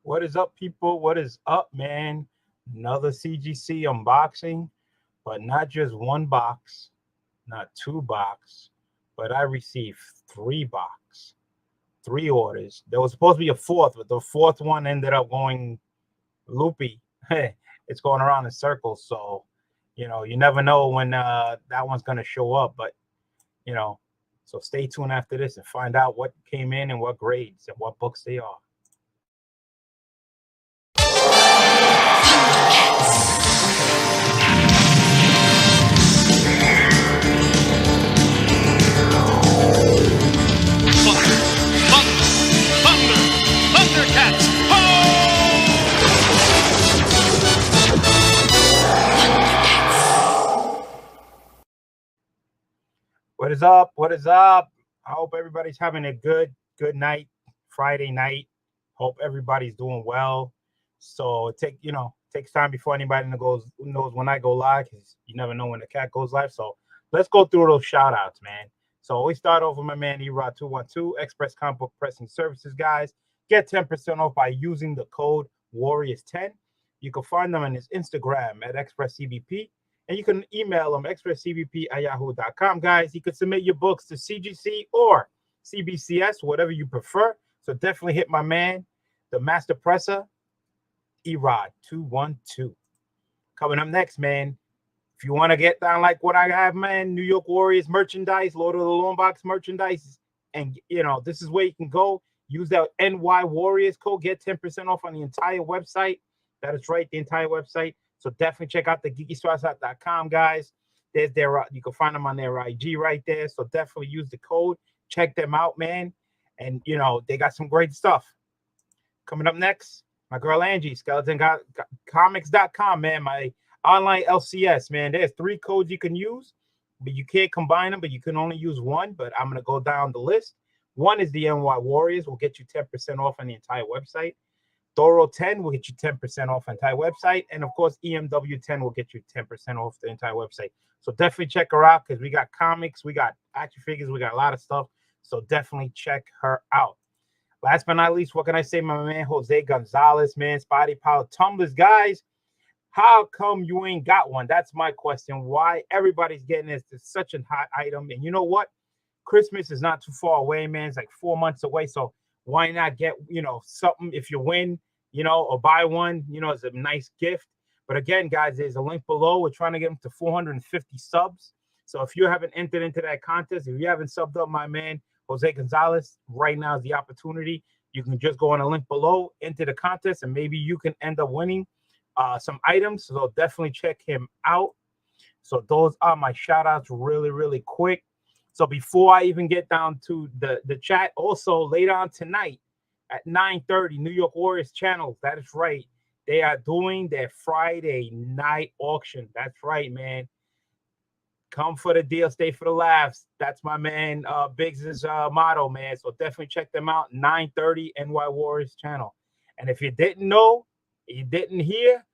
What is up, people? What is up, man? Another CGC unboxing, but not just one box, not two box, but I received three orders. There was supposed to be a fourth, but the fourth one ended up going loopy. It's going around in circles, so you never know when that one's gonna show up. But you know, so stay tuned after this and find out what came in and what grades and what books they are. What is up? What is up? I hope everybody's having a good night, Friday night. Hope everybody's doing well. So it takes time before anybody knows when I go live, because you never know when the cat goes live. So let's go through those shout outs, man. So we start off with my man Erod 212, Express Comic Book Pressing Services, guys. Get 10% off by using the code Warriors10. You can find them on his Instagram at ExpressCBP. And you can email them, expresscbp@yahoo.com, guys. You can submit your books to CGC or CBCS, whatever you prefer. So definitely hit my man, the Master Presser, Erod 212. Coming up next, man, if you want to get down like what I have, man, New York Warriors merchandise, Lord of the Lone Box merchandise, and this is where you can go. Use that NY Warriors code, get 10% off on the entire website. That is right, the entire website. So definitely check out the geekyswatshop.com, guys. There's their you can find them on their IG right there. So definitely use the code. Check them out, man. And they got some great stuff. Coming up next, my girl Angie, SkeletonComics.com, man. My online LCS, man. There's 3 codes you can use, but you can't combine them, but you can only use one. But I'm gonna go down the list. One is the NY Warriors, will get you 10% off on the entire website. Thoro 10 will get you 10% off the entire website. And of course, EMW 10 will get you 10% off the entire website. So definitely check her out, because we got comics, we got action figures, we got a lot of stuff. So definitely check her out. Last but not least, what can I say, my man Jose Gonzalez, man, Spotty Power Tumblers, guys. How come you ain't got one? That's my question. Why everybody's getting this? It's such a hot item. And you know what? Christmas is not too far away, man. It's like 4 months away. So why not get, something if you win, or buy one, it's a nice gift. But again, guys, there's a link below. We're trying to get them to 450 subs. So if you haven't entered into that contest, if you haven't subbed up my man, Jose Gonzalez, right now is the opportunity. You can just go on a link below, enter the contest, and maybe you can end up winning some items. So definitely check him out. So those are my shout outs really, really quick. So before I even get down to the chat, also later on tonight at 9:30, New York Warriors channel. That is right. They are doing their Friday night auction. That's right, man. Come for the deal, stay for the laughs. That's my man Biggs' motto, man. So definitely check them out. 9:30 NY Warriors channel. And if you didn't know, you didn't hear,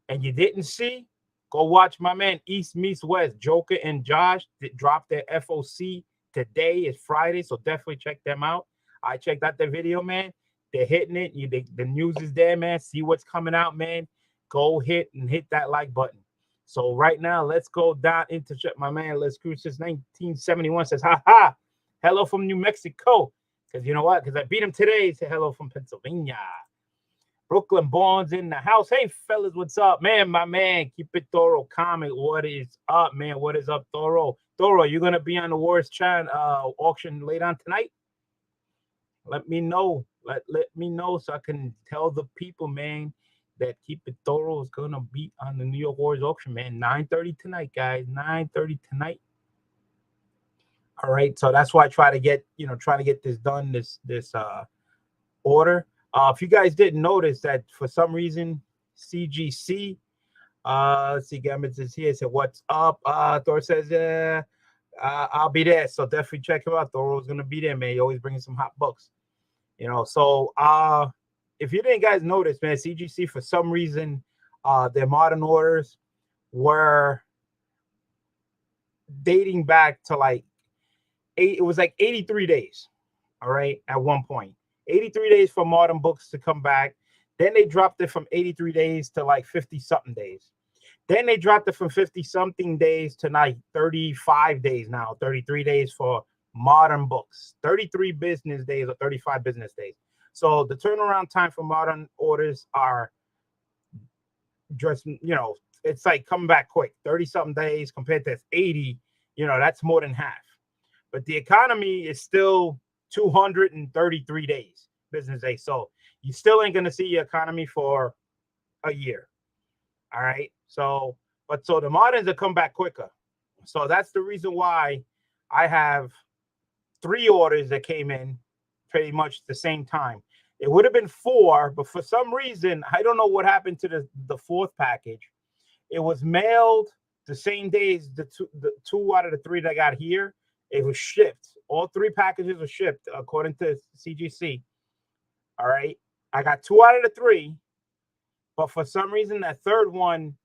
and you didn't see, go watch my man East Meets West, Joker and Josh. That dropped their FOC today. It's Friday, so definitely check them out. I checked out their video, man. They're hitting it. The news is there, man. See what's coming out, man. Go hit that like button. So right now, let's go down into my man. Let's Cruise since 1971 says, ha ha, hello from New Mexico. Because you know what? Because I beat him today. Say hello from Pennsylvania. Brooklyn Bonds in the house. Hey, fellas, what's up, man? My man, keep it Thoro comic. What is up, man? What is up, Thoro? Thoro, you're gonna be on the Warriors auction later on tonight? Let me know. Let me know so I can tell the people, man, that Keep It Thoro is gonna be on the New York Warriors auction, man. 9:30 tonight, guys. 9:30 tonight. All right, so that's why I try to get this done. This order. If you guys didn't notice that for some reason, CGC, let's see, Gambit is here. Said, what's up? Thor says, I'll be there. So definitely check him out. Thoro's gonna be there, man. He always bringing some hot books, So if you didn't guys notice, man, CGC for some reason, their modern orders were dating back to like it was like 83 days. All right, at one point. 83 days for modern books to come back. Then they dropped it from 83 days to like 50-something days. Then they dropped it from 50-something days to like 35 days now, 33 days for modern books, 33 business days or 35 business days. So the turnaround time for modern orders are just, it's like coming back quick, 30-something days compared to 80, that's more than half. But the economy is still 233 days, business days. So you still ain't going to see your economy for a year. All right. So the moderns will come back quicker. So that's the reason why I have 3 orders that came in pretty much the same time. It would have been 4, but for some reason, I don't know what happened to the 4th package. It was mailed the same days. The two out of the 3 that I got here, it was shipped. All 3 packages were shipped according to CGC. All right. I got 2 out of the 3, but for some reason, that 3rd one,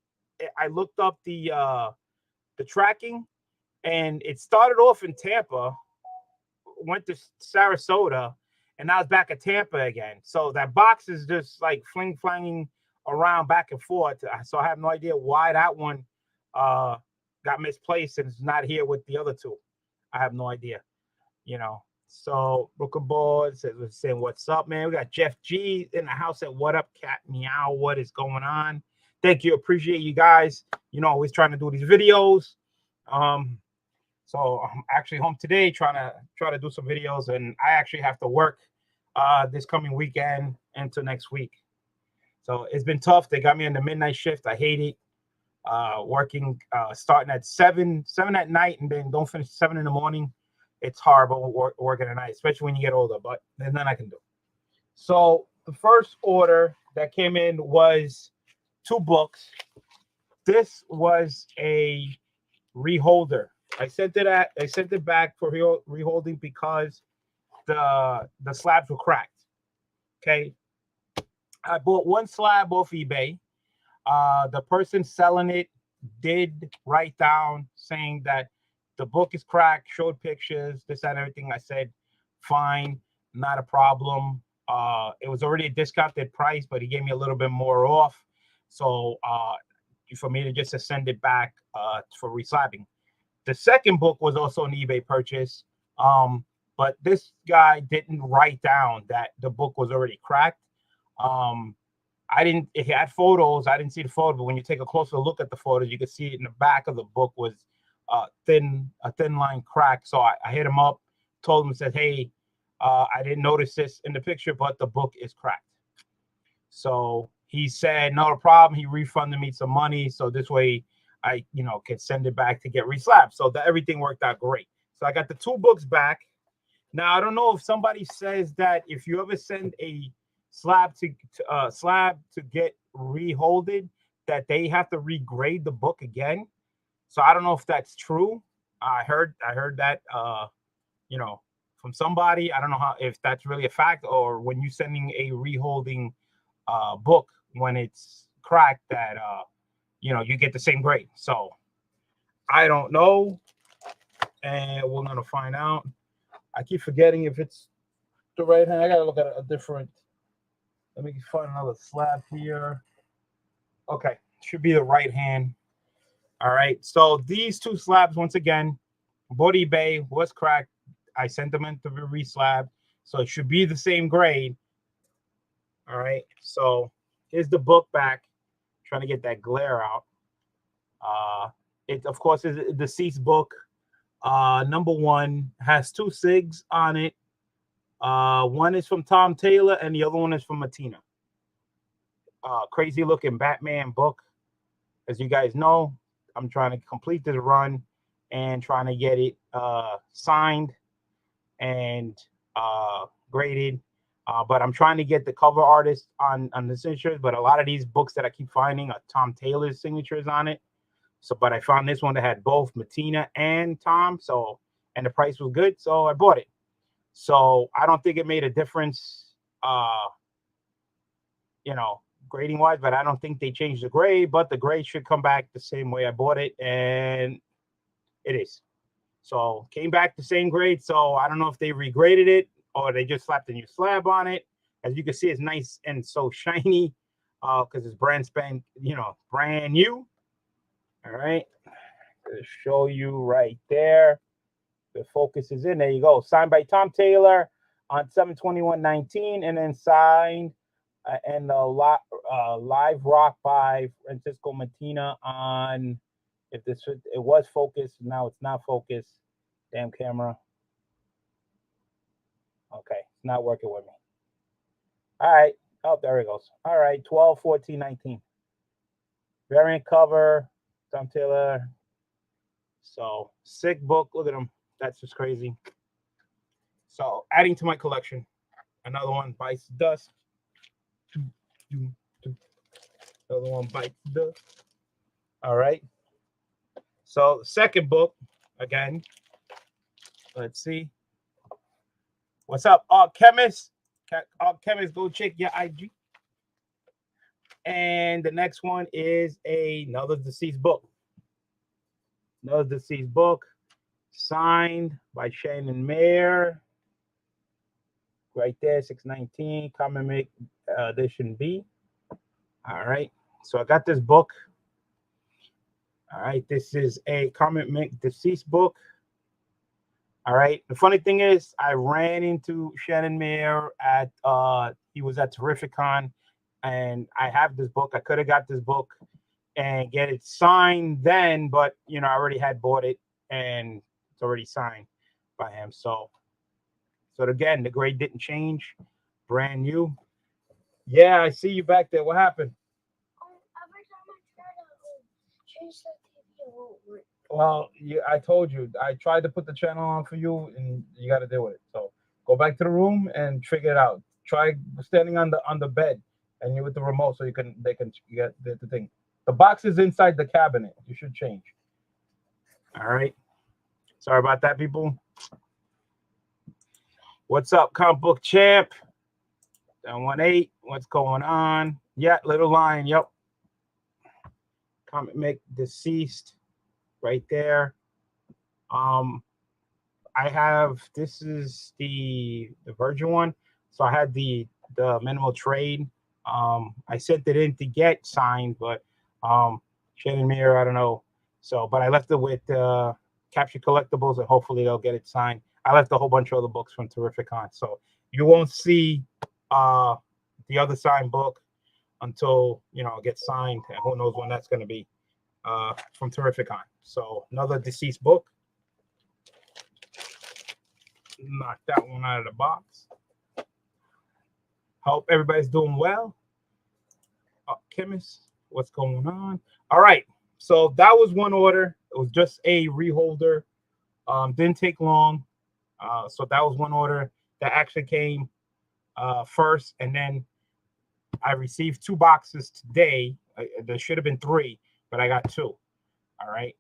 I looked up the tracking, and it started off in Tampa, went to Sarasota, and now it's back at Tampa again. So that box is just like fling-flanging around back and forth. So I have no idea why that one got misplaced and is not here with the other 2. I have no idea, So Booker Board says, saying, what's up, man? We got Jeff G in the house at What Up, Cat Meow. What is going on? Thank you. Appreciate you guys. Always trying to do these videos. So I'm actually home today trying to do some videos, and I actually have to work this coming weekend into next week. So it's been tough. They got me on the midnight shift. I hate it. Working starting at 7 at night and then don't finish 7 in the morning. It's horrible working at night, especially when you get older, but there's nothing I can do. So the first order that came in was 2 books. This was a reholder. I sent it back for reholding because the slabs were cracked. Okay. I bought 1 slab off eBay. The person selling it did write down saying that the book is cracked, showed pictures, this and everything. I said, fine, not a problem. It was already a discounted price, but he gave me a little bit more off. So for me to just send it back for reslabbing. The second book was also an eBay purchase, but this guy didn't write down that the book was already cracked. It had photos. I didn't see the photo, but when you take a closer look at the photos, you can see it in the back of the book was a thin line crack. So I hit him up, told him, said, hey, I didn't notice this in the picture, but the book is cracked. So he said, no problem. He refunded me some money. So this way I, can send it back to get reslabbed. So everything worked out great. So I got the 2 books back. Now, I don't know if somebody says that if you ever send a slab to get reholded, that they have to regrade the book again. So I don't know if that's true. I heard that from somebody. I don't know if that's really a fact, or when you're sending a reholding book when it's cracked that you get the same grade. So I don't know, and we're gonna find out. I keep forgetting if it's the right hand. I gotta look at a different. Let me find another slab here. Okay, should be the right hand. All right, so these 2 slabs, once again, bought eBay, was cracked. I sent them in to be reslabbed, so it should be the same grade. All right, so here's the book back. Trying to get that glare out. It, of course, is a deceased book. Number 1 has 2 SIGs on it. One is from Tom Taylor, and the other one is from Matina. Crazy looking Batman book. As you guys know, I'm trying to complete this run and trying to get it signed and graded. But I'm trying to get the cover artist on the signatures. But a lot of these books that I keep finding are Tom Taylor's signatures on it. So, but I found this one that had both Matina and Tom. So, and the price was good, so I bought it. So I don't think it made a difference, grading wise, but I don't think they changed the grade, but the grade should come back the same way I bought it. And it is. So came back the same grade. So I don't know if they regraded it or they just slapped a new slab on it. As you can see, it's nice and so shiny because it's brand new. All right. I'll show you right there. The focus is in. There you go. Signed by Tom Taylor on 7/21/19, and then signed and live rock by Francisco Martina on. It was focused, now it's not focused. Damn camera. Okay, it's not working with me. All right. Oh, there it goes. All right, 12/14/19. Variant cover, Tom Taylor. So sick book. Look at him. That's just crazy. So adding to my collection. Another one bites the dust. Another one bites the dust. All right. So second book, again. Let's see. What's up, Art Kemist? Art Kemist, go check your IG. And the next one is another deceased book. Another deceased book, signed by Shannon Mayer. Right there, 619, Comic Edition B. All right. So I got this book. All right. This is a Comic deceased book. All right. The funny thing is, I ran into Shannon Mayer at he was at Terrificon, and I have this book. I could have got this book and get it signed then, but I already had bought it and it's already signed by him. So again, the grade didn't change, brand new. Yeah, I see you back there. What happened? Every time I try to change the TV, it won't work. Well, I told you. I tried to put the channel on for you, and you got to deal with it. So go back to the room and figure it out. Try standing on the bed, and you with the remote, so you can get the thing. The box is inside the cabinet. You should change. All right. Sorry about that, people. What's up, comic book champ? 18. What's going on? Yeah, little lion. Yep. Comic deceased. Right there. I have, this is the Virgin one. So I had the minimal trade. I sent it in to get signed, but Shannon Mayer, I don't know. So, but I left it with Capture Collectibles, and hopefully they'll get it signed. I left a whole bunch of other books from Terrificon, so you won't see the other signed book until it gets signed, and who knows when that's going to be from Terrificon. So another deceased book. Knock that one out of the box. Hope everybody's doing well. Chemist, what's going on? All right. So that was one order. It was just a reholder. Didn't take long. So that was one order that actually came first. And then I received 2 boxes today. There should have been 3, but I got 2. All right.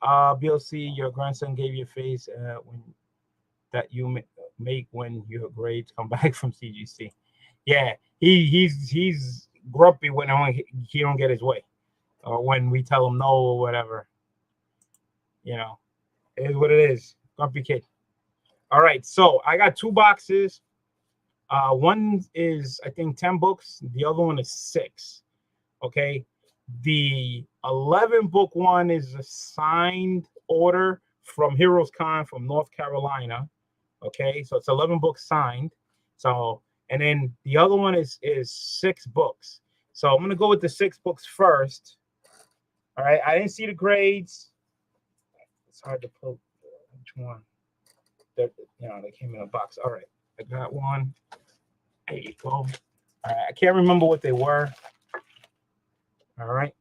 BLC, your grandson gave you a face when that you make when your grades come back from CGC. Yeah, he's grumpy when he don't get his way, or when we tell him no or whatever. It is what it is. Grumpy kid. All right, so I got 2 boxes. One is, I think, 10 books. The other one is 6. Okay. The 11 book one is a signed order from Heroes Con from North Carolina. Okay, so it's 11 books signed. So, and then the other one is 6 books. So I'm gonna go with the 6 books first. All right, I didn't see the grades. It's hard to pull which one. They came in a box. All right, I got one. There you go. All right, I can't remember what they were. All right.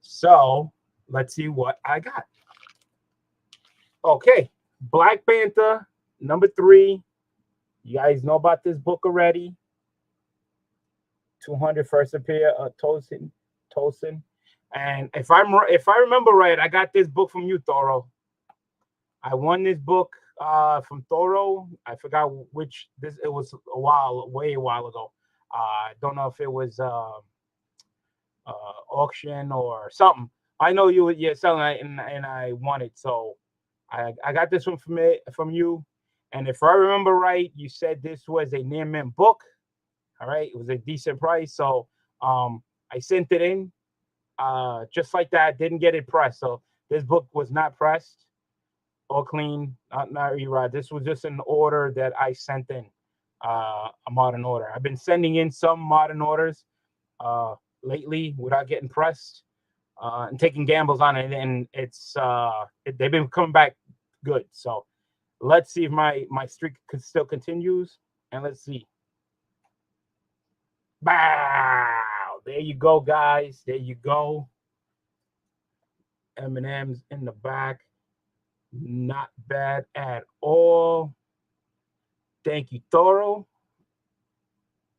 So let's see what I got. Okay. Black Panther, number 3. You guys know about this book already. 200 first appear, Tosin. And if I remember right, I got this book from you, Thoro. I won this book from Thoro. I forgot which it was way a while ago. I don't know if it was auction or something. I know you're selling it, and I won it. So I got this one from you, And if I remember right, you said this was a near mint book. All right, it was a decent price, so I sent it in just like that. Didn't get it pressed, so this book was not pressed or clean. Not Erod. This was just an order that I sent in, a modern order. I've been sending in some modern orders lately without getting pressed and taking gambles on it, and they've been coming back good. So let's see if my streak still continues, and let's see. Wow, there you go, guys. There you go. M&M's in the back. Not bad at all. Thank you, Thoro.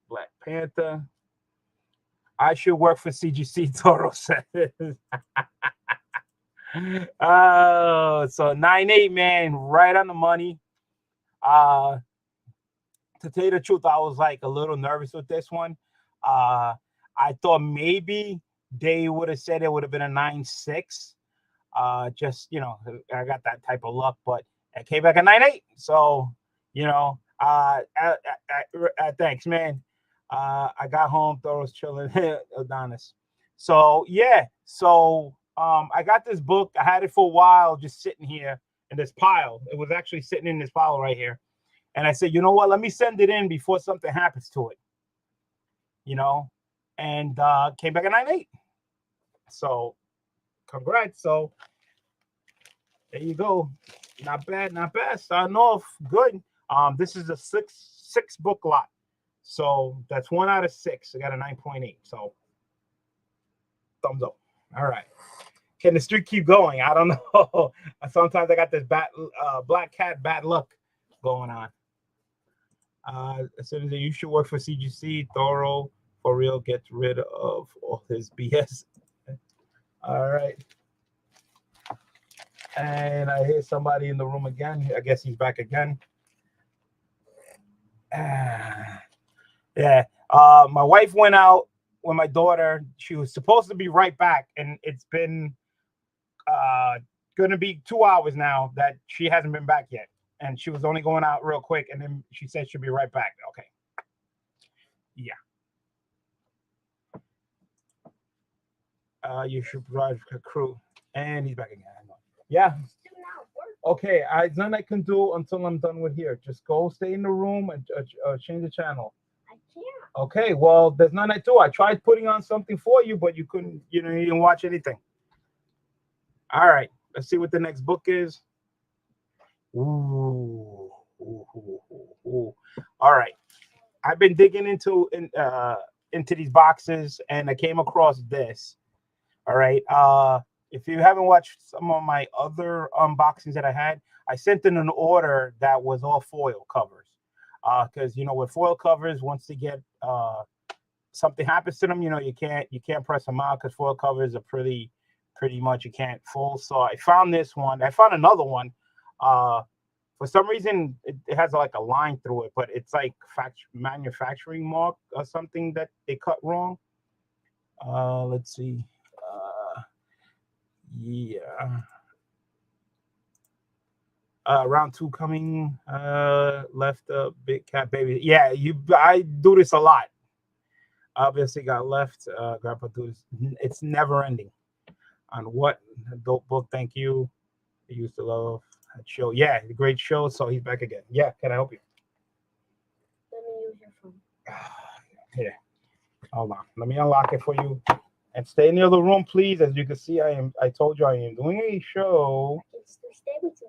Black Panther. I should work for CGC, Thoro says. Oh, so 9.8, man, right on the money. To tell you the truth, I was like a little nervous with this one. I thought maybe they would have said it would have been a 9.6. Just, you know, I got that type of luck, but it came back a 9.8. So, you know, thanks, man. I got home, Thoro's chilling, Adonis. So yeah, so I got this book. I had it for a while, just sitting here in this pile. It was actually sitting in this pile right here. And I said, you know what? Let me send it in before something happens to it. You know, and came back at 9.8. So congrats. So there you go. Not bad, not bad. Starting off good. This is a six book lot. So that's 1 out of 6. I got a 9.8. So thumbs up. All right. Can the streak keep going? I don't know. Sometimes I got this black cat bad luck going on. As soon as you should work for CGC, Thoro for real gets rid of all his BS. All right. And I hear somebody in the room again. I guess he's back again. Yeah. My wife went out with my daughter. She was supposed to be right back, and it's been going to be 2 hours now that she hasn't been back yet. And she was only going out real quick, and then she said she'll be right back. Okay. Yeah. You should drive a crew. And he's back again. Yeah. Okay. There's nothing I can do until I'm done with here. Just go stay in the room and change the channel. I can't. Okay. Well, there's nothing I do. I tried putting on something for you, but you couldn't, you didn't watch anything. All right. Let's see what the next book is. Ooh. All right. I've been digging into these boxes, and I came across this. All right. If you haven't watched some of my other unboxings that I had, I sent in an order that was all foil covers. Because with foil covers, once they get something happens to them, you can't press them out because foil covers are pretty much you can't fold. So I found this one. I found another one. For some reason, it has like a line through it, but it's like manufacturing mark or something that they cut wrong. Let's see. Yeah. Round 2 coming. Left a big cat baby. Yeah, I do this a lot. Obviously got left. Grandpa do this. It's never ending. On what dope book? Thank you. I used to love that show. Yeah, great show. So he's back again. Yeah, can I help you? Let me use your phone. Here, hold on. Let me unlock it for you. And stay near the room, please. As you can see, I told you I am doing a show. I can still stay with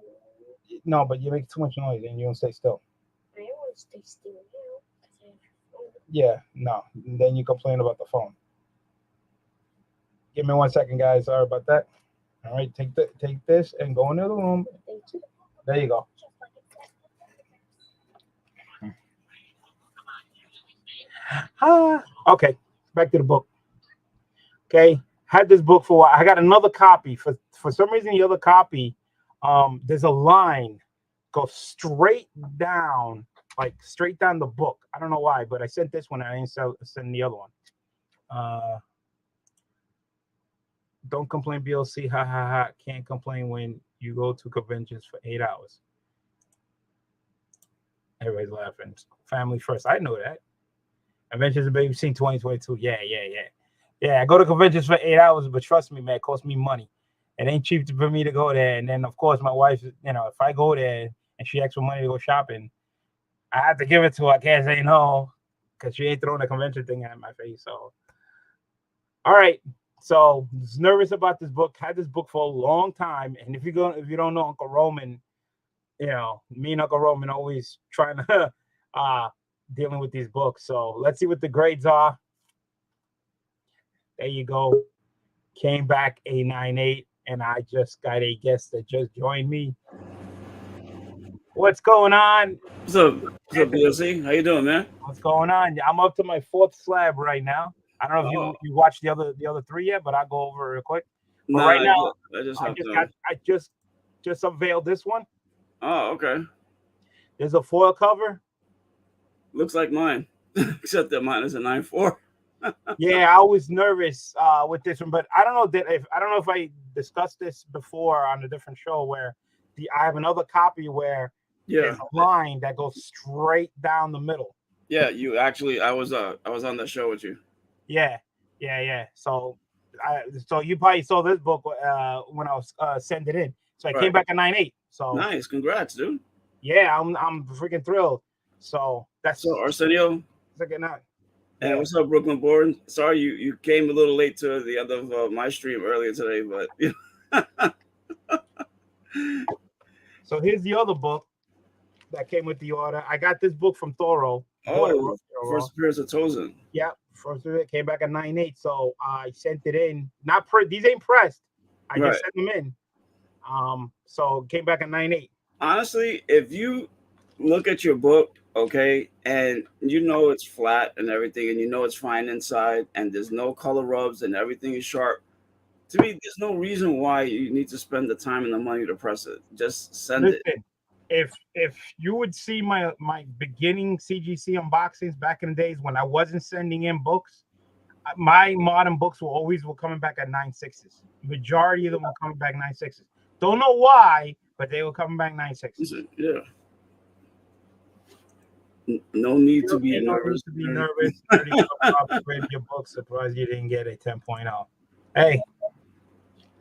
you. No, but you make too much noise and you don't stay still. I don't want to stay still now. Yeah, no. Then you complain about the phone. Give me 1 second, guys. Sorry about that. All right, take this and go into the room. Thank you. There you go. Okay, back to the book. Okay, had this book for a while. I got another copy. For some reason, the other copy, there's a line goes straight down, like straight down the book. I don't know why, but I sent this one and I didn't send the other one. Don't complain, BLC. Ha ha ha. Can't complain when you go to conventions for 8 hours. Everybody's laughing. Family first. I know that. Conventions and Baby Scene 2022. Yeah. Yeah, I go to conventions for 8 hours, but trust me, man, it costs me money. It ain't cheap for me to go there. And then, of course, my wife, you know, if I go there and she asks for money to go shopping, I have to give it to her. I can't say no because she ain't throwing a convention thing at my face. So, all right. So, I was nervous about this book. Had this book for a long time. And if you don't know Uncle Roman, you know, me and Uncle Roman always trying to dealing with these books. So let's see what the grades are. There you go. Came back a 9.8, and I just got a guest that just joined me. What's going on? What's up, BLC? How you doing, man? What's going on? I'm up to my 4th slab right now. I don't know if you watched the other 3 yet, but I'll go over it real quick. But right now, I just unveiled this one. Oh, okay. There's a foil cover. Looks like mine, except that mine is a 9.4. Yeah, I was nervous with this one, but I don't know if I discussed this before on a different show where I have another copy where there's a line that goes straight down the middle. Yeah, you actually, I was on that show with you. Yeah. So you probably saw this book when I was sending it in. So I came back at 9.8. So nice, congrats, dude. Yeah, I'm freaking thrilled. So that's Arsenio. Second night. And what's up, Brooklyn Born? Sorry you came a little late to the end of my stream earlier today, but So here's the other book that came with the order. I got this book from Thoro. Oh, First Appearance of Tozen. Yeah, first it came back at 9.8. So I sent it in. These ain't pressed. I just sent them in. So it came back at 9.8. Honestly, if you look at your book, okay, and you know it's flat and everything, and you know it's fine inside, and there's no color rubs and everything is sharp, to me, there's no reason why you need to spend the time and the money to press it. Just send it. If you would see my beginning CGC unboxings back in the days when I wasn't sending in books, my modern books were coming back at 9.6s. Majority of them were coming back 9.6s. Don't know why, but they were coming back 9.6s. Yeah. No need to be nervous. Your book. Surprised you didn't get a 10.0. Hey,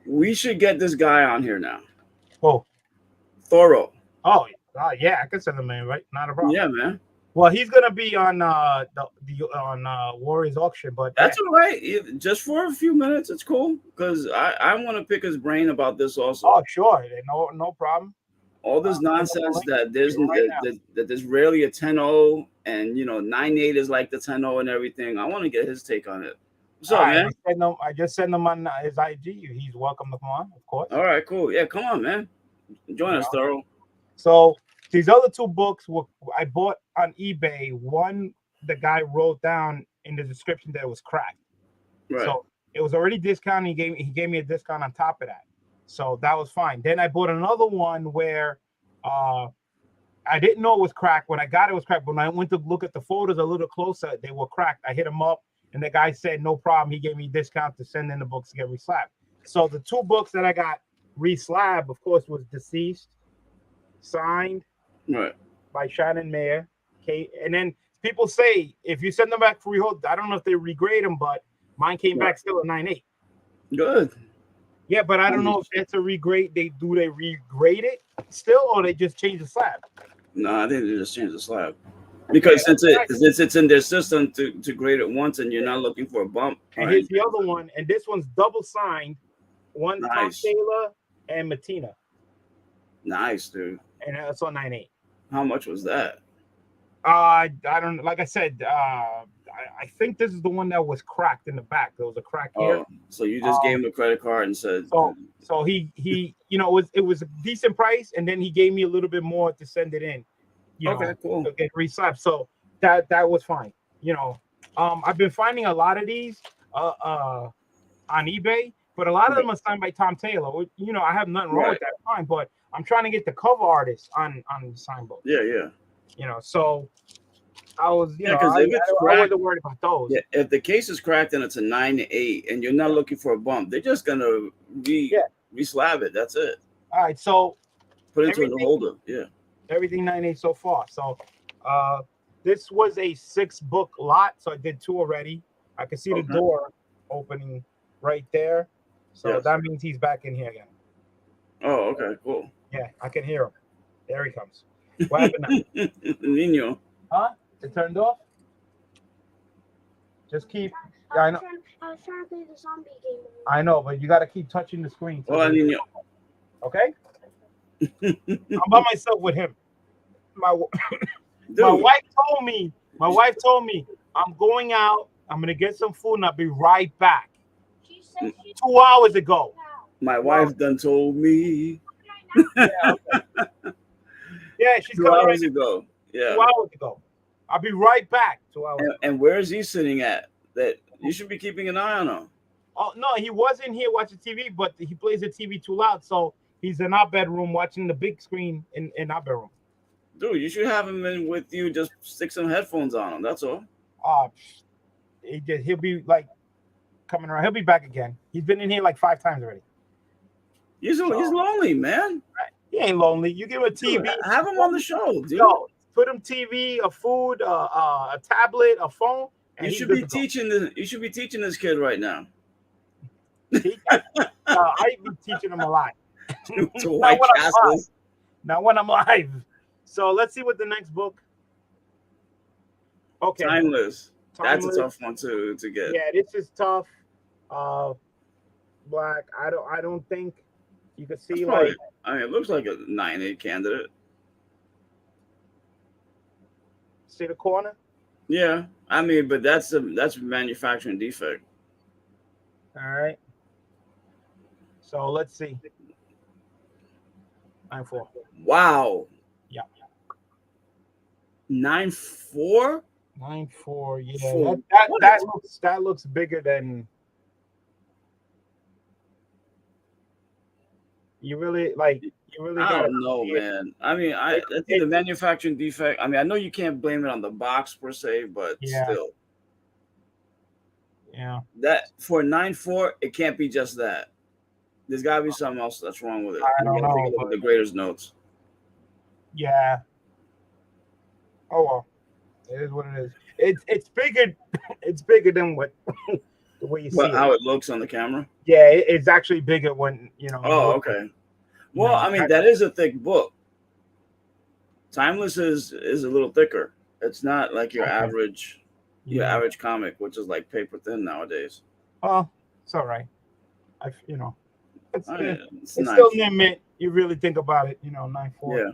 we should get this guy on here now. Oh, Thoro. Oh, yeah, I can send him in, right? Not a problem. Yeah, man. Well, he's gonna be on Warriors auction, but that's all right. Just for a few minutes, it's cool because I want to pick his brain about this also. Oh, sure, no problem. All this nonsense that there's rarely a 10.0 and 9.8 is like the 10.0 and everything. I want to get his take on it. What's up, man? I just sent him on his IG. He's welcome to come on, of course. All right, cool. Yeah, come on, man. Join us, Thoro. So these other 2 books I bought on eBay. One, the guy wrote down in the description that it was cracked. Right. So it was already discounted. He gave me a discount on top of that. So that was fine. Then I bought another one where I didn't know it was cracked. When I got it, was cracked. But when I went to look at the photos a little closer, they were cracked. I hit him up, and the guy said, no problem. He gave me a discount to send in the books to get reslabbed. So the 2 books that I got reslabbed, of course, was Deceased, signed by Shannon Mayer. Okay, and then people say, if you send them back for rehold, I don't know if they regrade them, but mine came back still at 9.8. Good. Yeah, but I don't know if that's a regrade. They regrade it still, or they just change the slab? No, I think they just change the slab because since it's in their system to grade it once, and you're not looking for a bump. And here's the other one, and this one's double signed. One Tom Taylor and Matina. Nice, dude. And that's on 9.8. How much was that? I don't. Like I said, I think this is the one that was cracked in the back. There was a crack here. So you just gave him a credit card and said. So he it was a decent price, and then he gave me a little bit more to send it in. Cool. To get reslapped. So that was fine. I've been finding a lot of these on eBay, but a lot of them are signed by Tom Taylor. I have nothing wrong with that. Fine, but I'm trying to get the cover artist on the sign book. Yeah. So I was, I wasn't worried about those. Yeah, if the case is cracked and it's a 9.8 and you're not looking for a bump, they're just gonna re-slab it. That's it. All right, so put it into a holder. Yeah, everything 9.8 so far. So This was a 6-book lot, so I did 2 already. I can see the Okay. door opening right there, so Yes. that means he's back in here again. Oh, okay, cool. Yeah, I can hear him. There he comes. What happened now? Nino. Huh? It turned off? Just keep. Yeah, I know. I was trying to play the zombie game. I know, but you got to keep touching the screen. Hola, Nino. Okay? I'm by myself with him. My Dude, wife told me I'm going out. I'm gonna get some food and I'll be right back. She said she 2 hours ago. my wife done told me Yeah, okay. Yeah, she's 2 coming hours right ago. Yeah. 2 hours ago. I'll be right back. 2 hours. And where is he sitting at? That you should be keeping an eye on him. Oh no, he wasn't here watching TV, but he plays the TV too loud, so he's in our bedroom watching the big screen in our bedroom. Dude, you should have him in with you. Just stick some headphones on him. That's all. He'll be like coming around. He'll be back again. He's been in here like 5 times already. He's lonely, man. He ain't lonely. You give him a TV. Dude, have him on the show, dude. No, put him TV, a food, a tablet, a phone. And You he's should good be to go. teaching this. You should be teaching this kid right now. I be teaching him a lot. To White Castles. Not when I'm live. So let's see what the next book. Okay. Timeless. That's Timeless. a tough one to get. Yeah, this is tough. Black. I don't think you could see Probably, like. I mean, it looks like a 9-8 candidate. See the corner? Yeah, I mean, but that's a manufacturing defect. All right. So let's see. 9-4. Wow. Yeah. 9-4. 9-4. Yeah. For That looks bigger than. You really I gotta don't know, man. I mean, I think the manufacturing defect. I mean, I know you can't blame it on the box per se, but still, yeah. that for 9-4, it can't be just that. There's got to be something else that's wrong with it. I don't know. Take a look at the grader's notes. Yeah. Oh well, it is what it is. It's bigger. It's bigger than what the way you see But it. how it looks on the camera. Yeah, it's actually bigger when you know. Oh, okay. Well, I mean, that is a thick book. Timeless is a little thicker. It's not like your average comic, which is like paper thin nowadays. Oh, it's all right. It's It's still nice. near mint. You really think about it, 9-4. Yeah.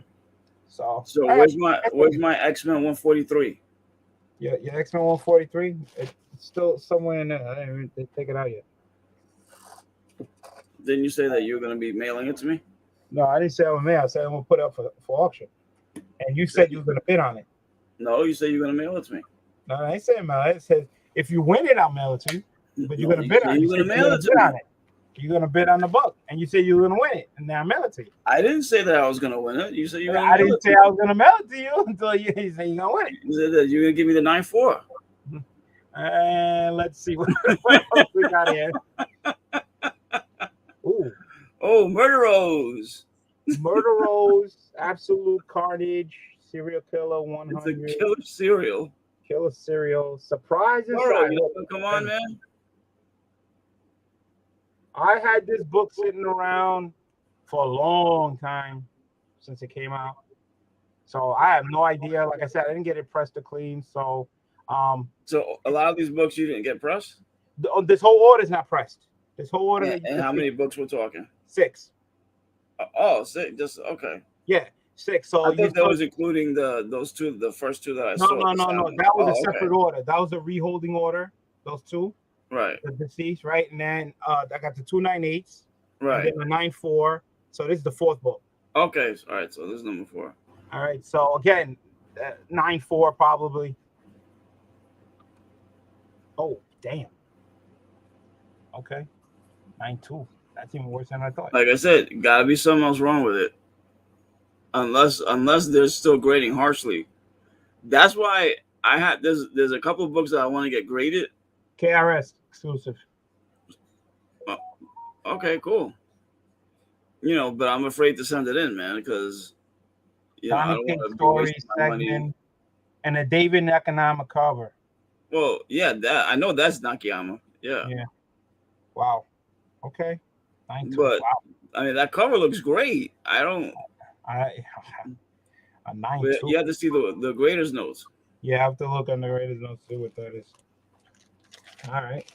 So where's my X-Men 143? Yeah, your X-Men 143. It's still somewhere in there. I didn't even take it out yet. Didn't you say that you were going to be mailing it to me? No, I didn't say I was mail. I said I'm gonna put it up for auction. And you said you were gonna bid on it. No, you said you were going to mail it to me. No, I ain't saying mail. It says if you win it, I'll mail it to you. But you're gonna bid on it. You're going to mail it to me. You're gonna bid on the book, and you said you were gonna win it, and now I mail it to you. I didn't say that I was going to win it. You said you were going to I mail didn't it say to I was gonna mail it to you until you say you're gonna win it. me. You said that you were going to give me the 9-4. And let's see what else we got here. Ooh, Oh, Murder Rose. Murder Rose, Absolute Carnage, Serial Killer It's 100, a killer cereal. Killer Serial, Surprise Murder, Inside. come on, man. I had this book sitting around for a long time since it came out. So I have no idea. Like I said, I didn't get it pressed or clean. So So a lot of these books you didn't get pressed? this whole order is not pressed. This whole order. And how many books we're talking? 6. Oh, 6. Just okay. Yeah, 6. So I thought that was including those two, the first two that I saw. No. That was a separate order. That was a reholding order. Those two. Right. The deceased, right? And then I got the 2 9/8s. Right. And then the 9-4. So this is the 4th book. Okay. All right. So this is number 4. All right. So again, 9-4 probably. Oh, damn. Okay. 9-2. That's even worse than I thought. Like I said, gotta be something else wrong with it. Unless they're still grading harshly. That's why I had there's a couple of books that I want to get graded. KRS exclusive. Okay, cool. But I'm afraid to send it in, man, because I don't want to be wasting my money. and a David Nakayama cover. Well, yeah, that I know that's Nakayama. Yeah. Yeah. Wow. Okay. 9-2. But Wow. I mean, that cover looks great. I don't. A But 9-2. you have to see the graders notes. Yeah, I have to look on the graded notes, see what that is. All right.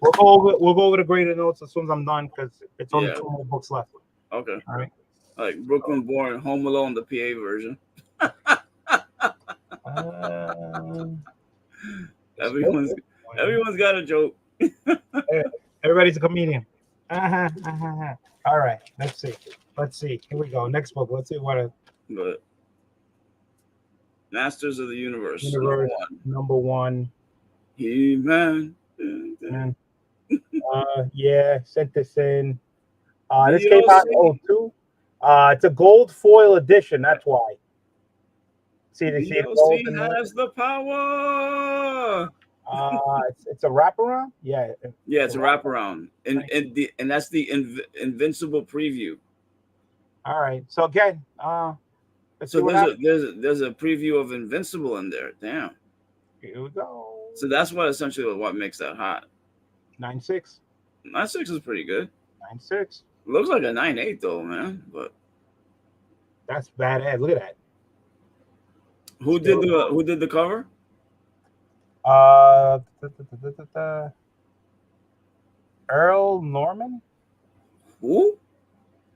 We'll go over the graded notes as soon as I'm done because it's only 2 more books left. Okay. All right. Like Brooklyn Born, Home Alone, the PA version. Everyone's got a joke. Everybody's a comedian. All right. Let's see. Here we go. Next book. Let's see what. But Masters of the Universe. Number one. He-Man. Yeah, sent this in. This came out in 02. It's a gold foil edition. That's why. See the gold has the power. It's a wraparound. Yeah. Yeah, it's a wraparound, and that's the Invincible preview. All right. So again, so there's a preview of Invincible in there. Damn. Here we go. So that's essentially what makes that hot. 9.6. 9.6 is pretty good. 9.6. Looks like a 9.8 though, man. But that's badass. Look at that. Who did the cover? Earl Norman. Who?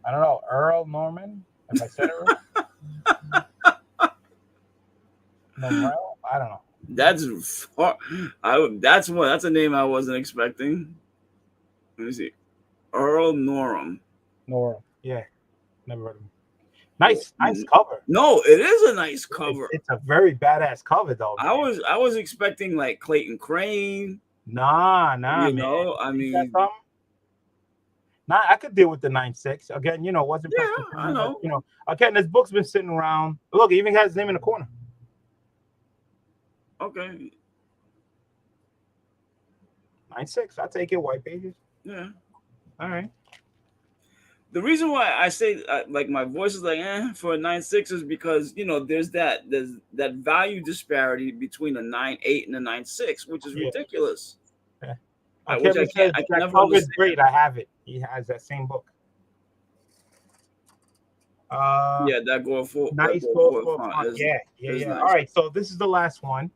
I don't know. Earl Norman. If I said it right. Norrell? I don't know. That's a name I wasn't expecting. Let me see. Earl Norman. Yeah. Never heard of him. Nice cover. No, it is a nice cover. It's a very badass cover, though. Man. I was expecting like Clayton Crane. Nah. You know, I mean, I could deal with the 9.6. Again, wasn't. Yeah, I know. But, again, this book's been sitting around. Look, it even has his name in the corner. Okay. 9.6. I'll take it. White pages. Yeah. All right. The reason why I say like my voice is like for a 9.6 is because there's that value disparity between a 9.8 and a 9.6, which is ridiculous. Yeah. Which I can never understand. Great. I have it. He has that same book. Yeah, that go for nice book. Yeah. Nice. All right, so this is the last one.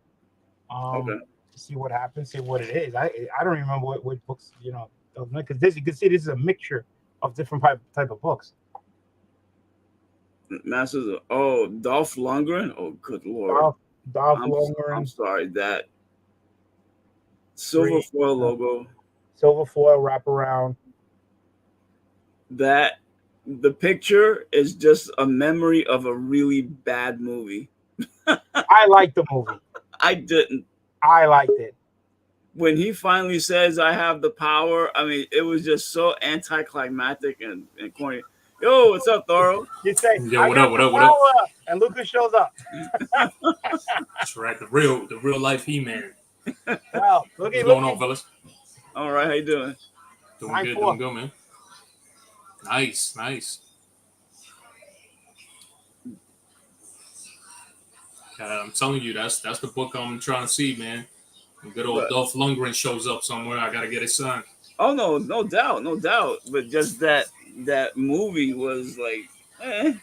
Okay. See what happens. See what it is. I don't remember what books because this you can see this is a mixture of different type of books. Masters of Dolph Lundgren. Oh, good lord. Dolph Lundgren. I'm sorry, that silver foil logo. Silver foil wraparound. That the picture is just a memory of a really bad movie. I liked the movie. I didn't. I liked it. When he finally says, "I have the power," I mean, it was just so anticlimactic and corny. Yo, what's up, Thoro? You say, "Yo, what up?" And Lucas shows up. That's right, the real life He-Man. Well, what's going on, fellas? All right, how you doing? Doing good, man. Nice. I'm telling you, that's the book I'm trying to see, man. When good old Dolph Lundgren shows up somewhere, I gotta get it signed. Oh no doubt. But just that movie was like, Oh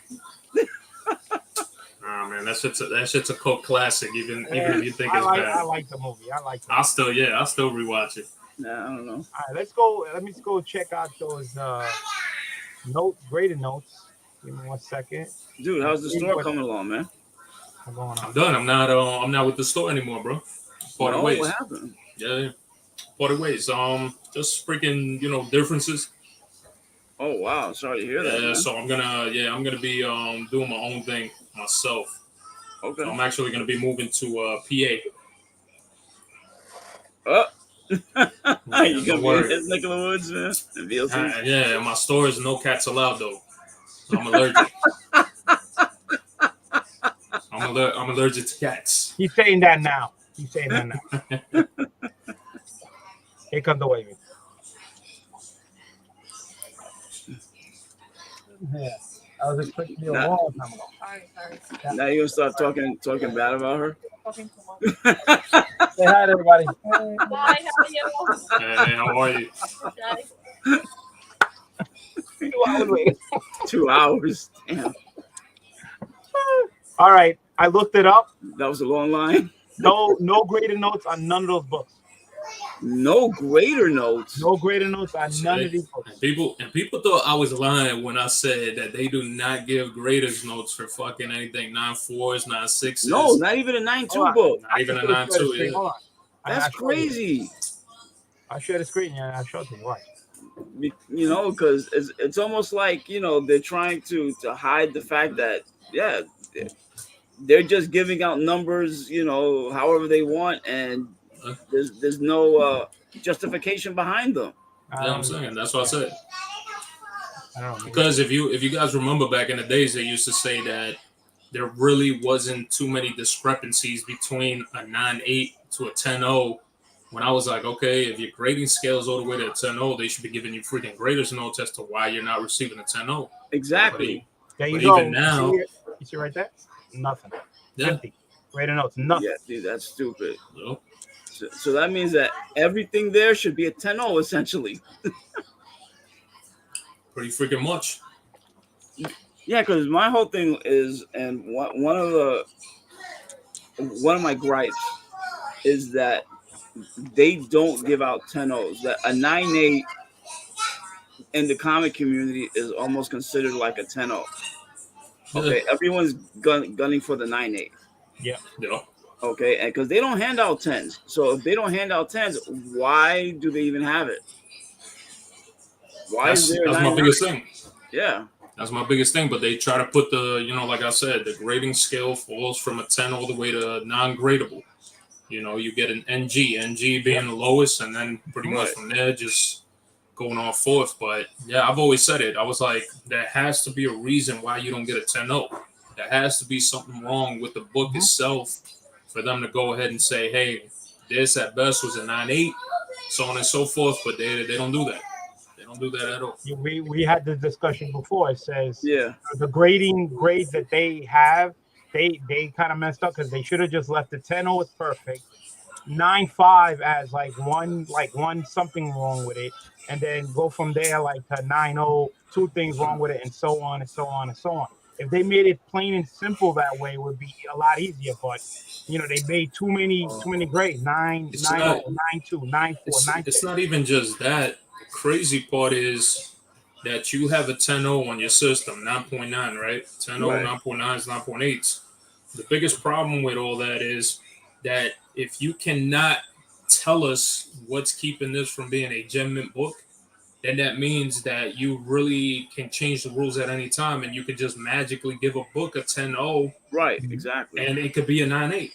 man, that shit's a cult classic. Even if you think it's bad. I like the movie. I'll still rewatch it. Nah, I don't know. All right, let's go. Let me go check out those graded notes. Give me 1 second. Dude, how's the store coming along, man? I'm done. I'm not with the store anymore, bro. Parted ways. What happened? Yeah. Parted ways. Just freaking, differences. Oh wow, sorry to hear that. Yeah, man. so I'm gonna be doing my own thing myself. Okay. So I'm actually gonna be moving to PA. Oh. You gonna be his neck of the woods, man? Yeah, my store is no cats allowed though. I'm allergic. I'm allergic to cats. He's saying that now. Here comes the waving. Yeah. I was expecting you a Nah. long time ago. Sorry. Now you gonna start talking bad about her? Talking too much. Say hi to everybody. Bye. How are you? Hey, how are you? Bye. 2 hours later. 2 hours. Damn, All right, I looked it up. that was a long line. No graded notes on none of those books. No grader notes. No graded notes on none of these books. And people thought I was lying when I said that they do not give graders notes for fucking anything 9.4s, 9.6s. No, not even a 9.2 Hold on. book. not even a I showed the 9.2. screen. Yeah. Hold on. That's I showed you. crazy. I share the screen. Yeah, I showed you. Why? You know, because it's almost like, you know, they're trying to hide the fact that, yeah, they're just giving out numbers, you know, however they want, and there's no justification behind them. Yeah, I'm saying that's what I said. I don't know. Because if you guys remember back in the days, they used to say that there really wasn't too many discrepancies between a 9.8 to a 10.0. When I was like, okay, if your grading scales all the way to a 10.0, they should be giving you freaking graders notes as to why you're not receiving a 10.0. Exactly. There you But go. even now- you see right there? Nothing. Yeah. Empty. Graded notes. Nothing. Yeah, dude, that's stupid. So, So that means that everything there should be a 10.0 essentially. pretty freaking much. Yeah, because my whole thing is, and one of my gripes is that they don't give out 10.0s. That a 9.8 in the comic community is almost considered like a 10.0. Okay, everyone's gunning for the 9.8. Yeah. Okay, and because they don't hand out 10s, so if they don't hand out 10s, why do they even have it? Why That's is there? my biggest thing. Yeah. That's my biggest thing. But they try to put the, you know, like I said, the grading scale falls from a 10 all the way to non-gradable. You know, you get an NG being the lowest, and then pretty much from there just going on forth. But yeah, I've always said it. I was like, there has to be a reason why you don't get a 10.0. There has to be something wrong with the book itself for them to go ahead and say, hey, this at best was a 9.8, so on and so forth. But they don't do that. They don't do that at all. We had this discussion before. It says the grading grades that they have, they kind of messed up because they should have just left the 10.0 as perfect, 9.5 as like one something wrong with it, and then go from there like to 9.0, 2 things wrong with it, and so on and so on and so on. If they made it plain and simple that way, it would be a lot easier. But you know, they made too many grades: 9.0, 9.2, 9.4, 9.6. It's not even just that. The crazy part is that you have a 10.0 on your system, 9.9, right? 10.0, 9.9s, 9.8s. The biggest problem with all that is that if you cannot tell us what's keeping this from being a gem mint book, then that means that you really can change the rules at any time, and you could just magically give a book a 10.0. Right, exactly. And it could be a 9.8.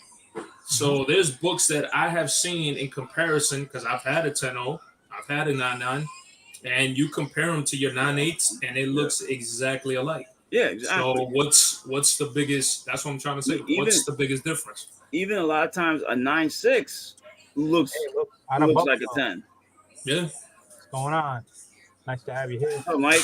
So there's books that I have seen in comparison, because I've had a 10.0, I've had a 9.9, and you compare them to your 9.8s, and it looks exactly alike. Yeah, exactly. So what's the biggest? That's what I'm trying to say. What's the biggest difference? Even a lot of times, a 9.6 looks like a 10. Yeah. What's going on? Nice to have you here. Oh, Mike.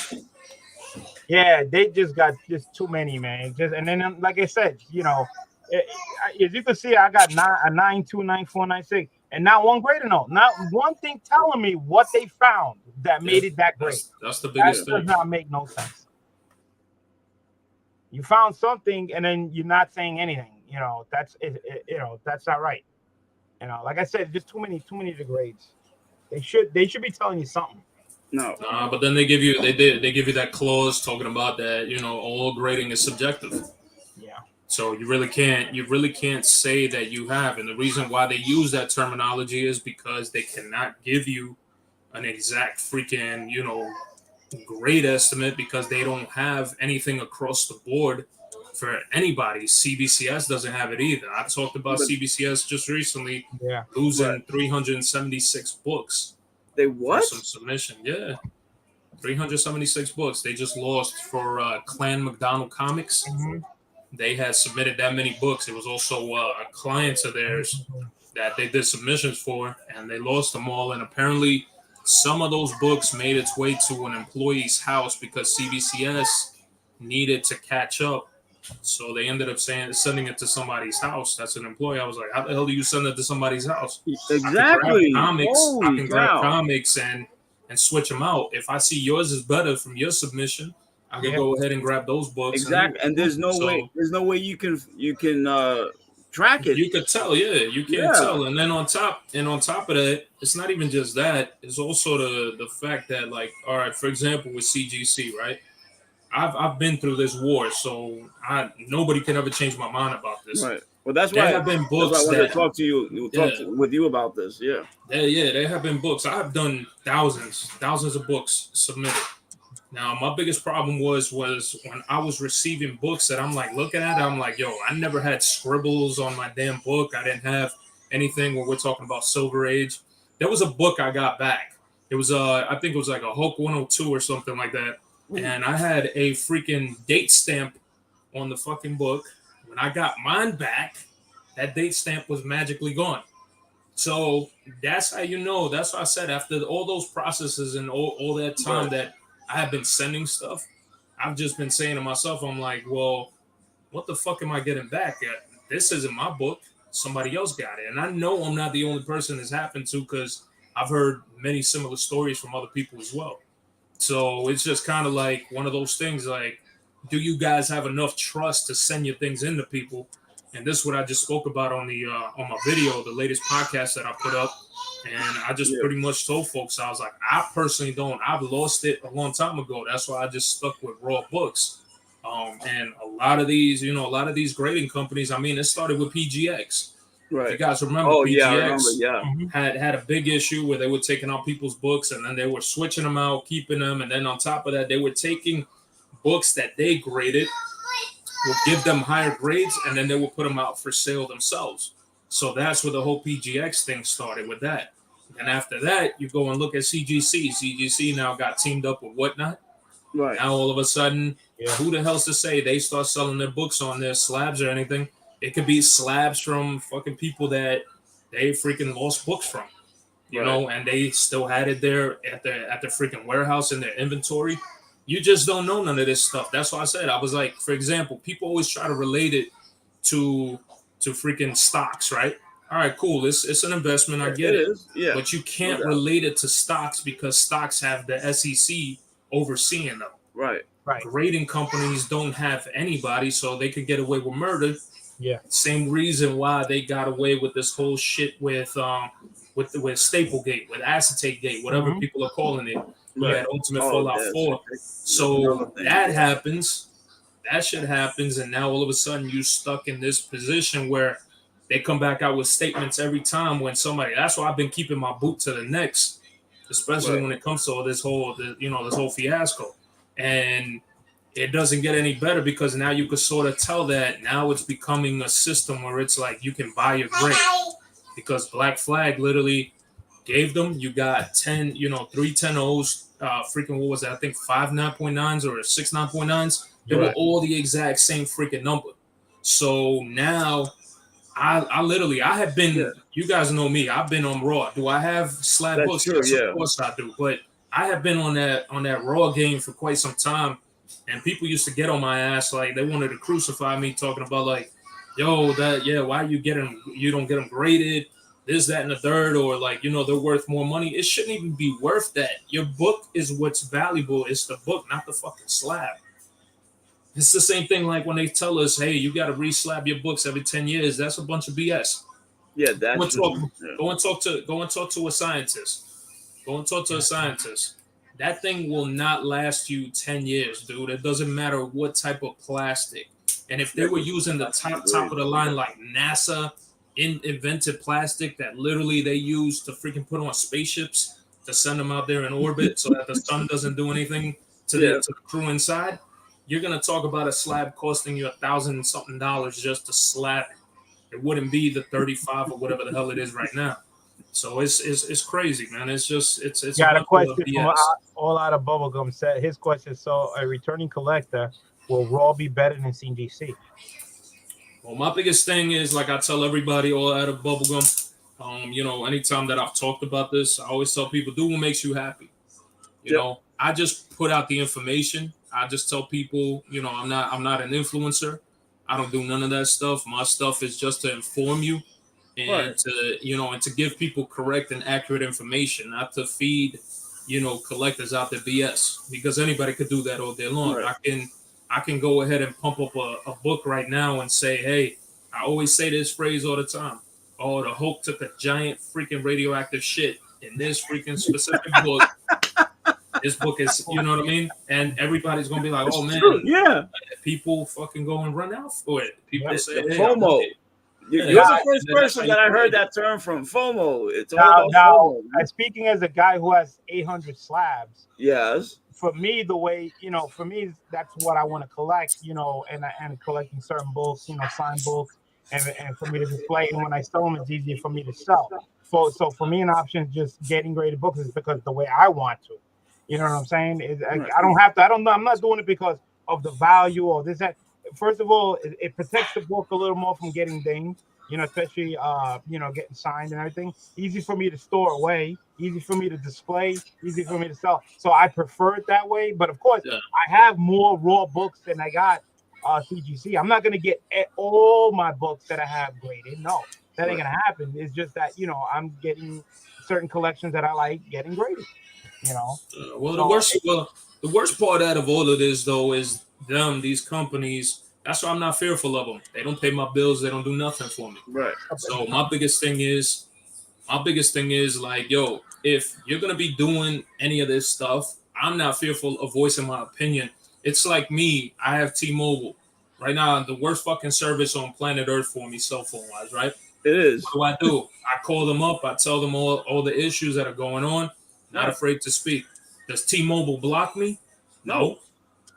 Yeah, they just got just too many, man. And then, like I said, you know, as you can see, I got a 9.2, 9.4, 9.6, and not one grader note. Not one thing telling me what they found that made it that great. That's the biggest thing. That does not make no sense. You found something, and then you're not saying anything. You know, that's not right. You know, like I said, just too many grades. They should be telling you something. No, but then they give you that clause talking about that, you know, all grading is subjective. Yeah. So you really can't say that you have, and the reason why they use that terminology is because they cannot give you an exact freaking, you know, grade estimate, because they don't have anything across the board for anybody. CBCS doesn't have it either. I talked about CBCS just recently, losing 376 books. They what? Some submission, 376 books. They just lost for Clan McDonald Comics. Mm-hmm. They had submitted that many books. It was also a client of theirs that they did submissions for, and they lost them all. And apparently, some of those books made its way to an employee's house because CBCS needed to catch up. So they ended up sending it to somebody's house. That's an employee. I was like, how the hell do you send it to somebody's house? Exactly. I Holy can grab cow. comics and switch them out. If I see yours is better from your submission, I can go ahead and grab those books. Exactly. And there's no way you can track it. You could tell, you can't tell. And then on top of that, it's not even just that. It's also the fact that, like, all right, for example, with CGC, right? I've been through this war, so nobody can ever change my mind about this. Right. Well, that's why there have been books I wanted to talk to you, with you about this. Yeah. There have been books. I've done thousands of books submitted. Now, my biggest problem was when I was receiving books that I'm like looking at it, I'm like, yo, I never had scribbles on my damn book. I didn't have anything where we're talking about Silver Age. There was a book I got back. It was I think it was like a Hulk 102 or something like that. And I had a freaking date stamp on the fucking book. When I got mine back, that date stamp was magically gone. So that's how you know. That's why I said after all those processes and all that time that I have been sending stuff, I've just been saying to myself, I'm like, well, what the fuck am I getting back? This isn't my book. Somebody else got it. And I know I'm not the only person this happened to because I've heard many similar stories from other people as well. So it's just kind of like one of those things like, do you guys have enough trust to send your things into people? And this is what I just spoke about on my video, the latest podcast that I put up. And I just pretty much told folks, I was like, I personally don't. I've lost it a long time ago. That's why I just stuck with raw books. And a lot of these grading companies, I mean, it started with PGX. Right. If you guys remember, PGX had a big issue where they were taking out people's books and then they were switching them out, keeping them. And then on top of that, they were taking books that they graded, would give them higher grades, and then they would put them out for sale themselves. So that's where the whole PGX thing started with that. And after that, you go and look at CGC. CGC now got teamed up with Whatnot. Right. Now all of a sudden, who the hell's to say they start selling their books on their slabs or anything? It could be slabs from fucking people that they freaking lost books from, you know, and they still had it there at the freaking warehouse in their inventory. You just don't know none of this stuff. That's why I said, I was like, for example, people always try to relate it to freaking stocks, right? All right, cool. It's an investment. I get it. Yeah. But you can't relate it to stocks because stocks have the SEC overseeing them. Right. Grading companies don't have anybody, so they could get away with murder. Yeah. Same reason why they got away with this whole shit with Staplegate, with Acetate-gate, whatever people are calling it. We had Ultimate Fallout 4. So that happens. That shit happens, and now all of a sudden you're stuck in this position where they come back out with statements every time when somebody. That's why I've been keeping my boot to the necks, especially when it comes to this whole fiasco. And it doesn't get any better because now you could sort of tell that now it's becoming a system where it's like you can buy your grade because Black Flag literally gave them. You got 3 10-0s. Freaking what was that? I think 5 9.9s or 6 9.9s. They were all the exact same freaking number. So now I have been, you guys know me, I've been on Raw. Do I have slab books? True, yes, of course I do. But I have been on that Raw game for quite some time. And people used to get on my ass, like they wanted to crucify me, talking about like, yo, why you don't get them graded, this, that, and the third, or like, they're worth more money. It shouldn't even be worth that. Your book is what's valuable. It's the book, not the fucking slab. It's the same thing like when they tell us, hey, you got to re-slab your books every 10 years. That's a bunch of BS. Yeah, that's go and talk to a scientist. Go and talk to a scientist. That thing will not last you 10 years, dude. It doesn't matter what type of plastic. And if they were using the top of the line like NASA invented plastic that literally they use to freaking put on spaceships to send them out there in orbit so that the sun doesn't do anything to the crew inside, you're going to talk about a slab costing you $1,000 something just to slab it. It wouldn't be the 35 or whatever the hell it is right now. So it's crazy, man. It's got a question from All Out of Bubblegum set. His question: so a returning collector, will Raw be better than CGC? Well, my biggest thing is, like I tell everybody All Out of Bubblegum, anytime that I've talked about this, I always tell people, do what makes you happy. You know, I just put out the information I just tell people, you know, I'm not an influencer. I don't do none of that stuff. My stuff is just to inform you and Right. to, you know, and to give people correct and accurate information, not to feed, you know, collectors out there BS, because anybody could do that all day long. Right. I can go ahead and pump up a book right now and say, hey, I always say this phrase all the time. Oh, the Hulk took a giant freaking radioactive shit in this freaking specific book. This book is, you know what I mean? And everybody's gonna be like, oh man, True. Yeah. people fucking go and run out for it. People Yeah, say, The hey, FOMO. You're Yeah, the first that's person how that you I do heard it. that term from. FOMO. It's all Now, about FOMO. speaking as a guy who has 800 slabs, Yes. for me, the way, you know, for me, that's what I want to collect, you know, and collecting certain books, you know, signed books, and for me to display. And when I sell them, it's easier for me to sell. So for me, an option is just getting graded books is because the way I want to. You know what I'm saying? Right. I don't have to. I don't know. I'm not doing it because of the value or this. That. First of all, it protects the book a little more from getting dinged. You know, especially you know, getting signed and everything. Easy for me to store away. Easy for me to display. Easy for me to sell. So I prefer it that way. But of course, Yeah. I have more raw books than I got CGC. I'm not gonna get all my books that I have graded. No, that ain't Right. gonna happen. It's just that, you know, I'm getting certain collections that I like getting graded. You know. Well, So the worst part out of all of this though is these companies. That's why I'm not fearful of them. They don't pay my bills. They don't do nothing for me. Right. So my biggest thing is like, yo, if you're gonna be doing any of this stuff, I'm not fearful of voicing my opinion. It's like me. I have T-Mobile right now, the worst fucking service on planet Earth for me, cell phone wise, right? It is. What do? I call them up. I tell them all the issues that are going on. Not Right. afraid to speak. Does T-Mobile block me? No.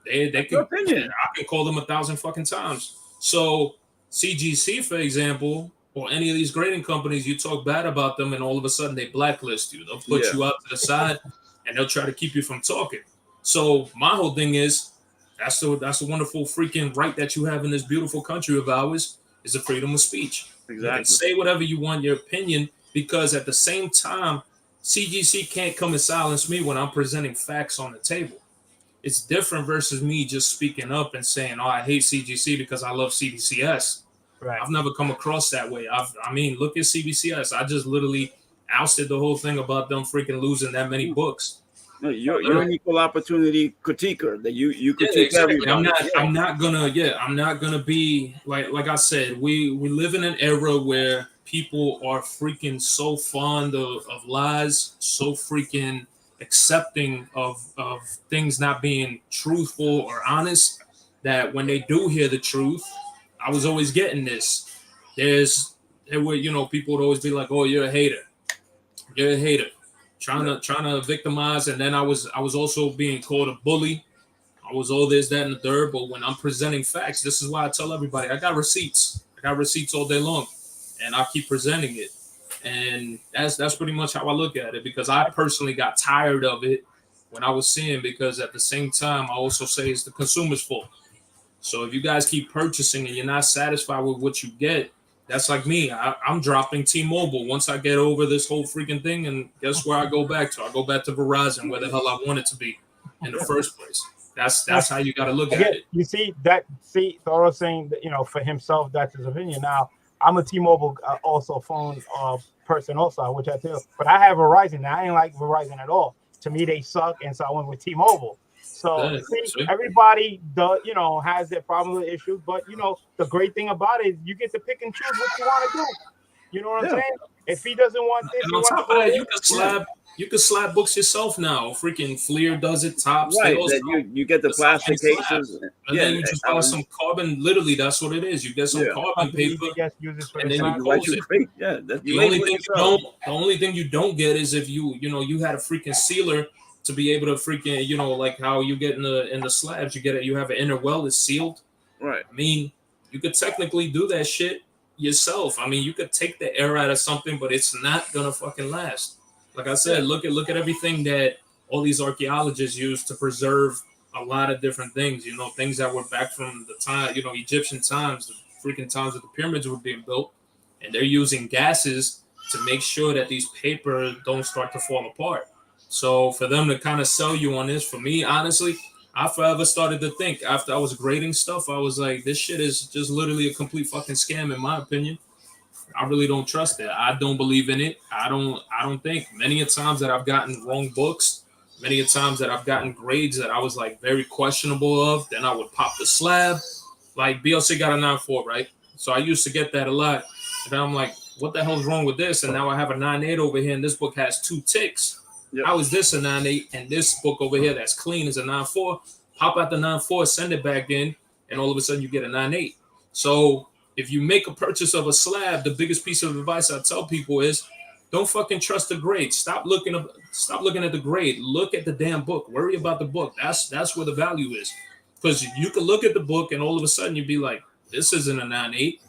They That's your can. opinion. I can call them 1,000 fucking times. So CGC, for example, or any of these grading companies, you talk bad about them, and all of a sudden they blacklist you. They'll put Yeah. you out to the side, and they'll try to keep you from talking. So my whole thing is that's a wonderful freaking right that you have in this beautiful country of ours is the freedom of speech. You can Exactly. say whatever you want, your opinion, because at the same time, CGC can't come and silence me when I'm presenting facts on the table. It's different versus me just speaking up and saying, "Oh, I hate CGC because I love CBCS." right. I've never come across that way. I mean, look at CBCS. I just literally ousted the whole thing about them freaking losing that many books. No, you're an equal opportunity critiquer. That you critique exactly. everybody. I'm not gonna be like I said. We live in an era where people are freaking so fond of lies, so freaking accepting of things not being truthful or honest, that when they do hear the truth, I was always getting this. There were, you know, people would always be like, "Oh, you're a hater. You're a hater." Trying to victimize, and then I was also being called a bully. I was all this, that, and the third. But when I'm presenting facts, this is why I tell everybody I got receipts. I got receipts all day long, and I keep presenting it. And that's pretty much how I look at it, because I personally got tired of it when I was seeing, because at the same time I also say it's the consumer's fault. So if you guys keep purchasing and you're not satisfied with what you get, that's like me. I'm dropping T-Mobile once I get over this whole freaking thing, and guess where I go back to? I go back to Verizon, where the hell I want it to be in the first place. That's how you got to look at it. You see Thoro saying that, you know, for himself, that's his opinion. Now, I'm a T-Mobile also phone person also, which I tell, but I have Verizon. Now, I ain't like Verizon at all. To me, they suck, and so I went with T-Mobile. So see, everybody does, you know, has their problems with issues, but you know, the great thing about it is you get to pick and choose what you want to do. You know what I'm saying? If he doesn't want this, and on top of that, you can slab books yourself now. Freaking Fleer does it. Tops, right? That you get the plastic cases, and then you just buy some carbon. Literally, that's what it is. You get some carbon paper, and then you close it. The only thing you don't get is if you had a freaking sealer to be able to freaking, you know, like how you get in the slabs, you have an inner well is sealed. Right. I mean, you could technically do that shit yourself. I mean, you could take the air out of something, but it's not gonna fucking last. Like I said, look at everything that all these archaeologists use to preserve a lot of different things. You know, things that were back from the time, you know, Egyptian times, the freaking times that the pyramids were being built, and they're using gases to make sure that these paper don't start to fall apart. So for them to kind of sell you on this, for me, honestly, I forever started to think after I was grading stuff, I was like, this shit is just literally a complete fucking scam, in my opinion. I really don't trust it. I don't believe in it. I don't think. Many a times that I've gotten wrong books, many a times that I've gotten grades that I was like very questionable of, then I would pop the slab. Like BLC got a 9.4, right? So I used to get that a lot. And then I'm like, what the hell's wrong with this? And now I have a 9.8 over here, and this book has 2 ticks. Yep. How is this a 9.8? And this book over here that's clean is a 9.4. Pop out the 9.4, send it back in, and all of a sudden you get a 9.8. So if you make a purchase of a slab, the biggest piece of advice I tell people is don't fucking trust the grade. Stop looking at the grade. Look at the damn book. Worry about the book. That's where the value is. Because you can look at the book and all of a sudden you'd be like, this isn't a 9.8.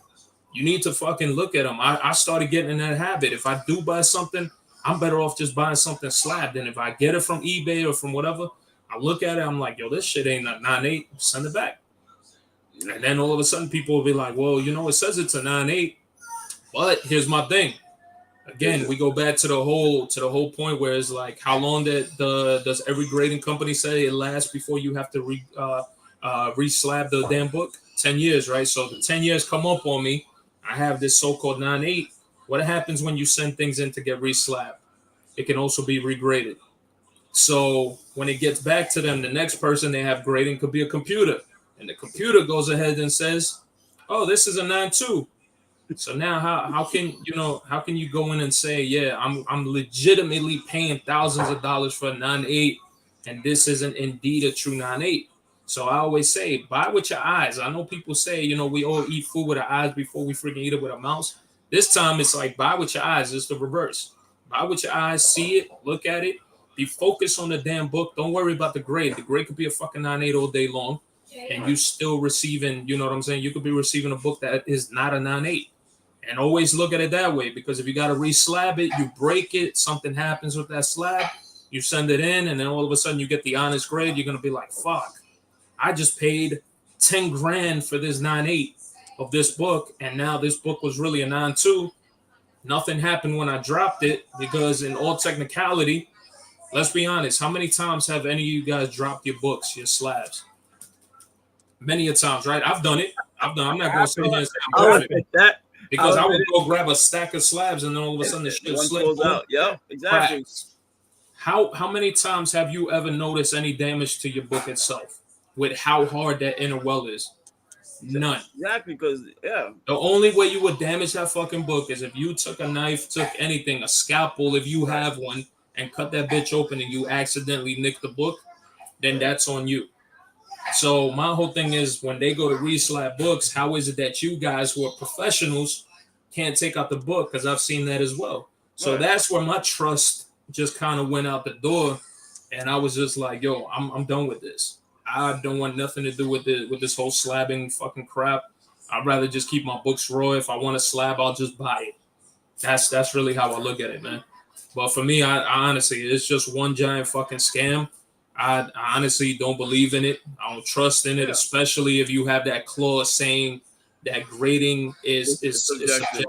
You need to fucking look at them. I started getting in that habit. If I do buy something, I'm better off just buying something slabbed. And if I get it from eBay or from whatever, I look at it, I'm like, yo, this shit ain't a 9.8. Send it back. And then all of a sudden people will be like, well, you know, it says it's a 9.8. But here's my thing. Again, we go back to the whole point where it's like, how long does every grading company say it lasts before you have to re-slab the damn book? 10 years, right? So the 10 years come up on me. I have this so-called 9.8. What happens when you send things in to get re-slabbed? It can also be regraded. So when it gets back to them, the next person they have grading could be a computer. And the computer goes ahead and says, oh, this is a 9.2. So now how can you go in and say, yeah, I'm legitimately paying thousands of dollars for a 9.8 and this isn't indeed a true 9.8? So I always say, buy with your eyes. I know people say, you know, we all eat food with our eyes before we freaking eat it with our mouths. This time it's like, buy with your eyes. It's the reverse. Buy with your eyes, see it, look at it, be focused on the damn book. Don't worry about the grade. The grade could be a fucking 9.8 all day long. And you still receiving, you know what I'm saying? You could be receiving a book that is not a 9.8. And always look at it that way, because if you got to re-slab it, you break it, something happens with that slab, you send it in, and then all of a sudden you get the honest grade, you're going to be like, fuck, I just paid 10 grand for this 9.8 of this book, and now this book was really a 9.2. Nothing happened when I dropped it, because in all technicality, let's be honest, how many times have any of you guys dropped your books, your slabs? Many a times, right? I've done it. I'm not going to sit here and say I'm perfect. Because I would go grab a stack of slabs and then all of a sudden the shit slips out. Yep, exactly. How many times have you ever noticed any damage to your book itself with how hard that inner well is? None. Exactly, because the only way you would damage that fucking book is if you took a knife, took anything, a scalpel, if you have one, and cut that bitch open and you accidentally nick the book, then that's on you. So my whole thing is, when they go to re-slab books, how is it that you guys who are professionals can't take out the book? Because I've seen that as well. So that's where my trust just kind of went out the door, and I was just like, yo, I'm done with this. I don't want nothing to do with this whole slabbing fucking crap. I'd rather just keep my books raw. If I want a slab, I'll just buy it. That's really how I look at it, man. But for me, I honestly, it's just one giant fucking scam. I honestly don't believe in it. I don't trust in it, especially if you have that clause saying that grading is subjective.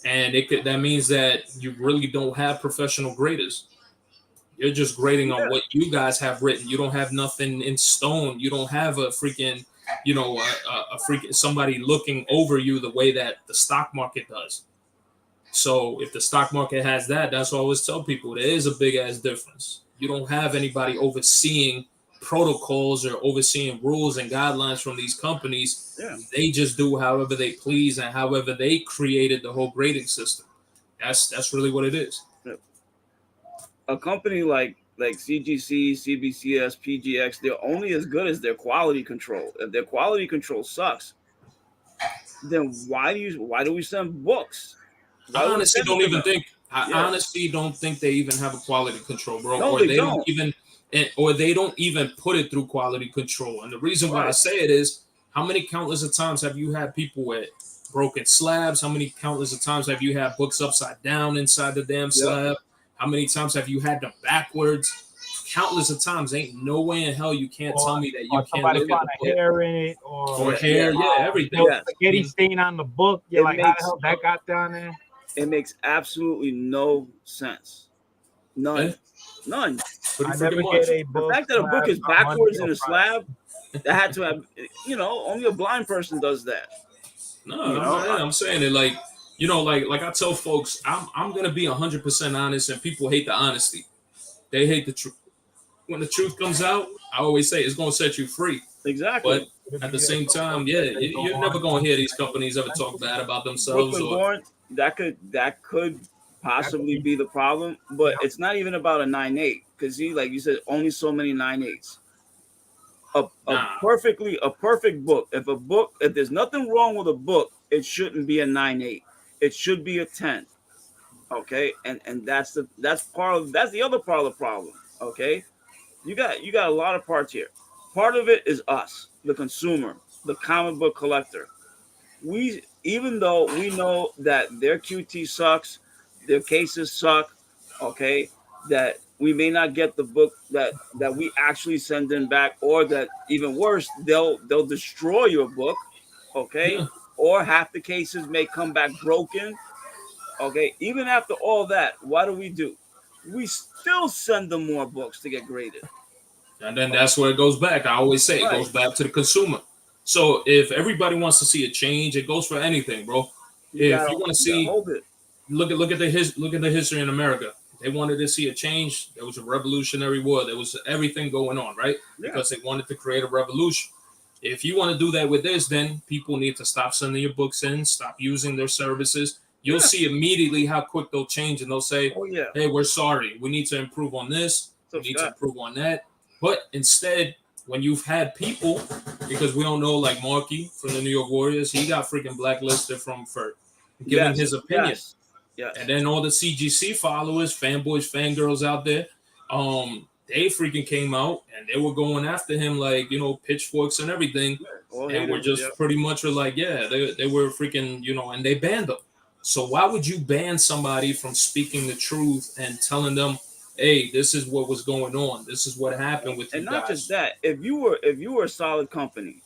And that means that you really don't have professional graders. You're just grading on what you guys have written. You don't have nothing in stone. You don't have a freaking, a freaking somebody looking over you the way that the stock market does. So if the stock market has that, that's what I always tell people. There is a big ass difference. You don't have anybody overseeing protocols or overseeing rules and guidelines from these companies. Yeah. They just do however they please and however they created the whole grading system. That's really what it is. Yeah. A company like CGC, CBCS, PGX, they're only as good as their quality control. If their quality control sucks, then why do we send books? I honestly don't even think. I honestly don't think they even have a quality control, bro. No, or they don't even put it through quality control. And the reason why I say it is, how many countless of times have you had people with broken slabs? How many countless of times have you had books upside down inside the damn slab? How many times have you had them backwards? Countless of times. Ain't no way in hell you can't tell me that you can't look at the hair in it or hair, everything. Spaghetti stain on the book. You're like, how the hell that got down there? It makes absolutely no sense. None. Eh? None. Pretty I freaking never much. get a The book. fact that a book is slab on backwards in a CovrPrice. slab, that had to have, only a blind person does that. No, You know, I'm saying it like, like I tell folks, I'm gonna be 100% honest, and people hate the honesty. They hate the truth. When the truth comes out, I always say it's gonna set you free. But exactly. at the same time, yeah, you're never gonna hear these companies ever talk bad about themselves. Brooklyn Or born, that could possibly be the problem, but Yeah. it's not even about a 9.8 because like you said, only so many 9.8s. A nah, perfect book. If there's nothing wrong with a book, it shouldn't be a 9.8. It should be a 10. Okay, and that's the other part of the problem. Okay, you got a lot of parts here. Part of it is us, the consumer, the comic book collector. Even though we know that their QT sucks, their cases suck, okay, that we may not get the book that we actually send in back, or that even worse, they'll destroy your book, okay, yeah. or half the cases may come back broken, okay. Even after all that, what do? We still send them more books to get graded. And then that's where it goes back. I always say it Right. goes back to the consumer. So if everybody wants to see a change, it goes for anything, bro. If you want to You gotta see, hold it. look at the history in America. They wanted to see a change. There was a revolutionary war. There was everything going on, right? Yeah. Because they wanted to create a revolution. If you want to do that with this, then people need to stop sending your books in, stop using their services. You'll Yeah. see immediately how quick they'll change, and they'll say, Oh yeah. "Hey, we're sorry. We need to improve on this. We need to improve on that." But instead, when you've had people, because we don't know, like Markey from the New York Warriors, he got freaking blacklisted for giving his opinion. Yes. And then all the CGC followers, fanboys, fangirls out there, they freaking came out and they were going after him like, pitchforks and everything. And we're just pretty much like, yeah, they were freaking, and they banned them. So why would you ban somebody from speaking the truth and telling them, hey, this is what was going on. This is what happened with you And guys. not just that, if you were a solid company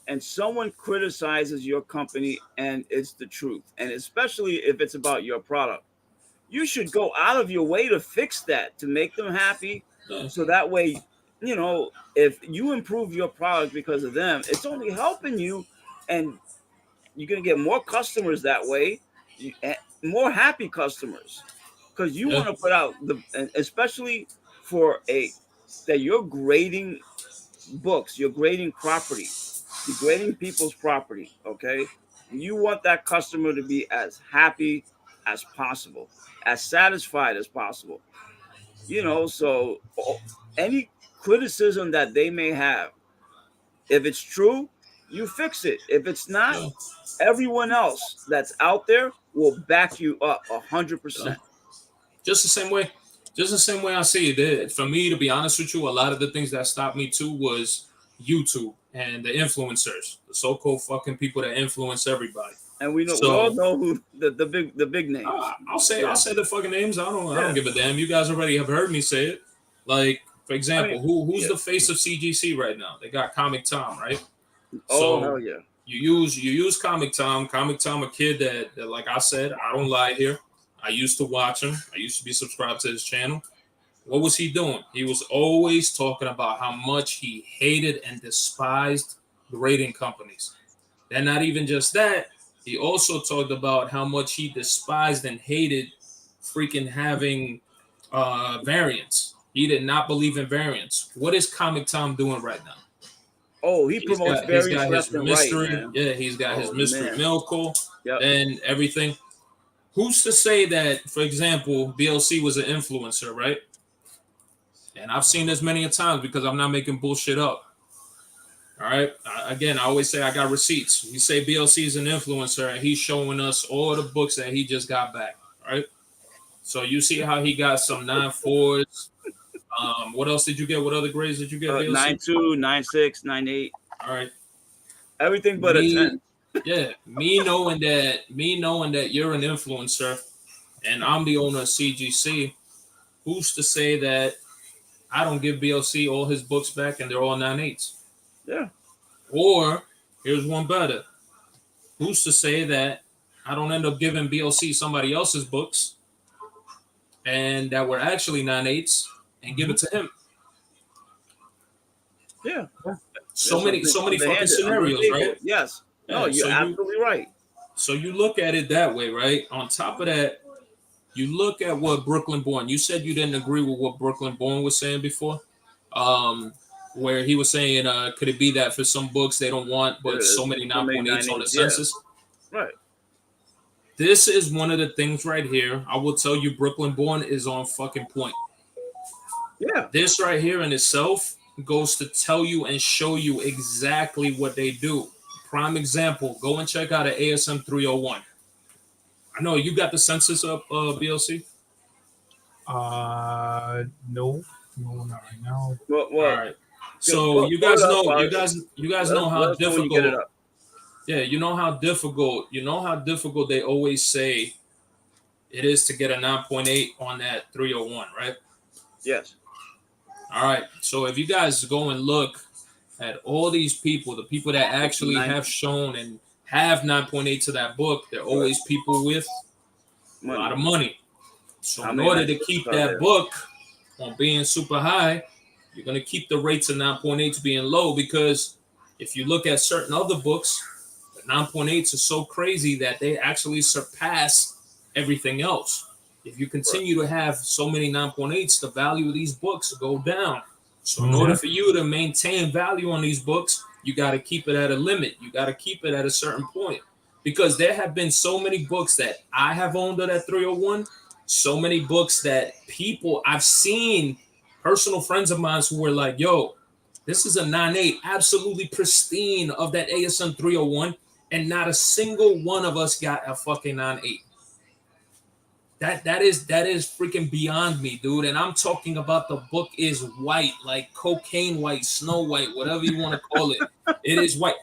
and someone criticizes your company and it's the truth, and especially if it's about your product, you should go out of your way to fix that, to make them happy. Yeah. So that way, if you improve your product because of them, it's only helping you, and you're going to get more customers that way, more happy customers, because you want to put out especially for that you're grading books, you're grading property, you're grading people's property, okay? You want that customer to be as happy as possible, as satisfied as possible. So any criticism that they may have, if it's true, you fix it. If it's not, Yeah. everyone else that's out there will back you up 100%. Just the same way I see it. For me, to be honest with you, a lot of the things that stopped me too was YouTube and the influencers, the so-called fucking people that influence everybody. And we all know who the big names. I'll say the fucking names. I don't give a damn. You guys already have heard me say it. Like, for example, who's the face of CGC right now? They got Comic Tom, right? Oh, hell yeah. You use Comic Tom. Comic Tom, a kid that, like I said, I don't lie here. I used to watch him. I used to be subscribed to his channel. What was he doing? He was always talking about how much he hated and despised grading companies. And not even just that, he also talked about how much he despised and hated freaking having variants. He did not believe in variants. What is Comic Tom doing right now? Oh, he promotes variants left and right, man. Yeah, he's got his mystery man. miracle and everything. Who's to say that, for example, BLC was an influencer, right? And I've seen this many a times because I'm not making bullshit up. All right. Again, I always say I got receipts. We say BLC is an influencer and he's showing us all the books that he just got back. Right. So you see how he got some 9.4s. What else did you get? What other grades did you get? 9.2, 9.6, 9.8. All right. Everything but a 10. Yeah. Me knowing that you're an influencer and I'm the owner of CGC, who's to say that I don't give BLC all his books back and they're all 9.8s? Yeah. Or here's one better. Who's to say that I don't end up giving BLC somebody else's books and that were actually 9/8 and give it to him. Yeah. So many fucking scenarios, right? Yes. Yeah, No, you're absolutely right. So you look at it that way, right? On top of that, you look at what Brooklyn Born. You said you didn't agree with what Brooklyn Born was saying before, where he was saying, could it be that for some books they don't want, but so many 9.8s on the census? Right. This is one of the things right here. I will tell you, Brooklyn Born is on fucking point. Yeah. This right here in itself goes to tell you and show you exactly what they do. Prime example, go and check out an ASM 301. I know you got the census up, BLC. No, not right now. Well, all right. So you guys know how difficult. Yeah, you know how difficult they always say it is to get a 9.8 on that 301, right? Yes. All right. So if you guys go and look at all these people, the people that actually have shown and have 9.8 to that book, they're always people with a lot of money. So in order to keep that book on being super high, you're going to keep the rates of 9.8s being low, because if you look at certain other books, the 9.8s are so crazy that they actually surpass everything else. If you continue to have so many 9.8s, the value of these books go down. So in order for you to maintain value on these books, you got to keep it at a limit. You got to keep it at a certain point, because there have been so many books that I have owned at that 301, so many books that people I've seen, personal friends of mine who were like, yo, this is a 9.8, absolutely pristine of that ASM 301, and not a single one of us got a fucking 9.8. That is freaking beyond me, dude. And I'm talking about the book is white, like cocaine white, snow white, whatever you want to call it. It is white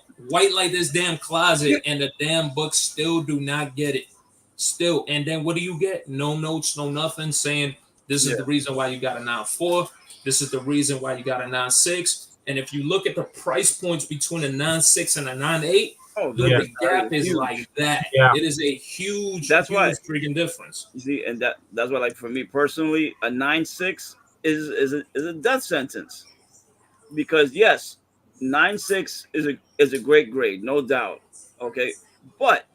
like this damn closet, and the damn books still do not get it. Still. And then what do you get? No notes, no nothing, saying this is the reason why you got a 9.4. This is the reason why you got a 9.6. And if you look at the price points between a 9.6 and a 9.8, the gap is huge. Like that. Yeah. It is a huge, freaking difference. You see, and that's why, like, for me personally, a 9.6 is a death sentence, because yes, 9.6 is a great grade, no doubt. Okay, but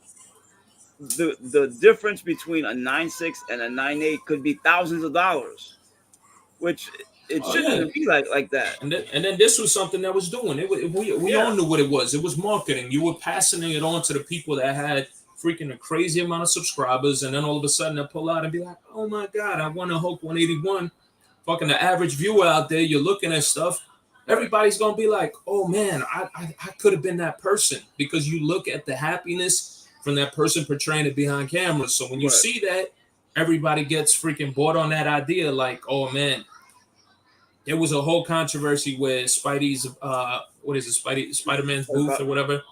the difference between a 9.6 and a 9.8 could be thousands of dollars, which it shouldn't be like that. And then this was something that was doing it. We all knew what it was. It was marketing. You were passing it on to the people that had freaking a crazy amount of subscribers, and then all of a sudden they pull out and be like, oh my God, I want a Hulk 181. Fucking the average viewer out there, you're looking at stuff. Everybody's gonna be like, oh man, I could have been that person, because you look at the happiness from that person portraying it behind camera. So when you see that, everybody gets freaking bought on that idea, like, oh man. There was a whole controversy with Spidey's Spider-Man's booth or whatever.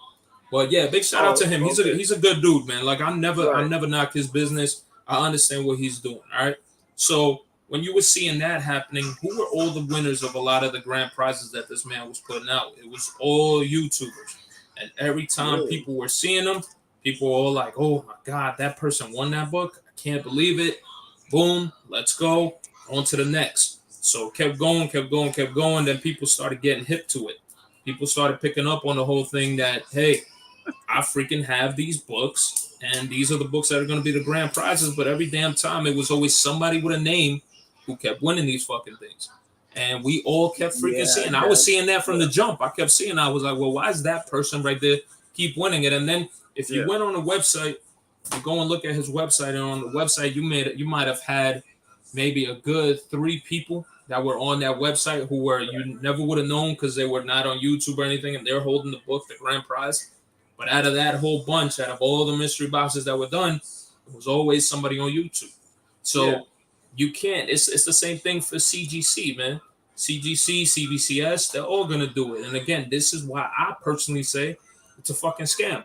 But yeah, big shout out to him. He's a good dude, man. Like I never knock his business. I understand what he's doing. All right. So when you were seeing that happening, who were all the winners of a lot of the grand prizes that this man was putting out? It was all YouTubers. And every time people were seeing them, people were all like, oh my God, that person won that book. I can't believe it. Boom, let's go. On to the next. So kept going. Then people started getting hip to it. People started picking up on the whole thing that, hey, I freaking have these books, and these are the books that are going to be the grand prizes. But every damn time, it was always somebody with a name who kept winning these fucking things. And we all kept freaking seeing. I was seeing that from the jump. I kept seeing. I was like, well, why is that person right there keep winning it? And then if you went on the website, you go and look at his website, and on the website, you might have had maybe a good 3 people that were on that website who were you never would have known because they were not on YouTube or anything, and they're holding the book, the grand prize. But out of that whole bunch, out of all the mystery boxes that were done, it was always somebody on YouTube. So you can't. It's the same thing for CGC, man. CGC, CBCS, they're all gonna do it. And again, this is why I personally say it's a fucking scam.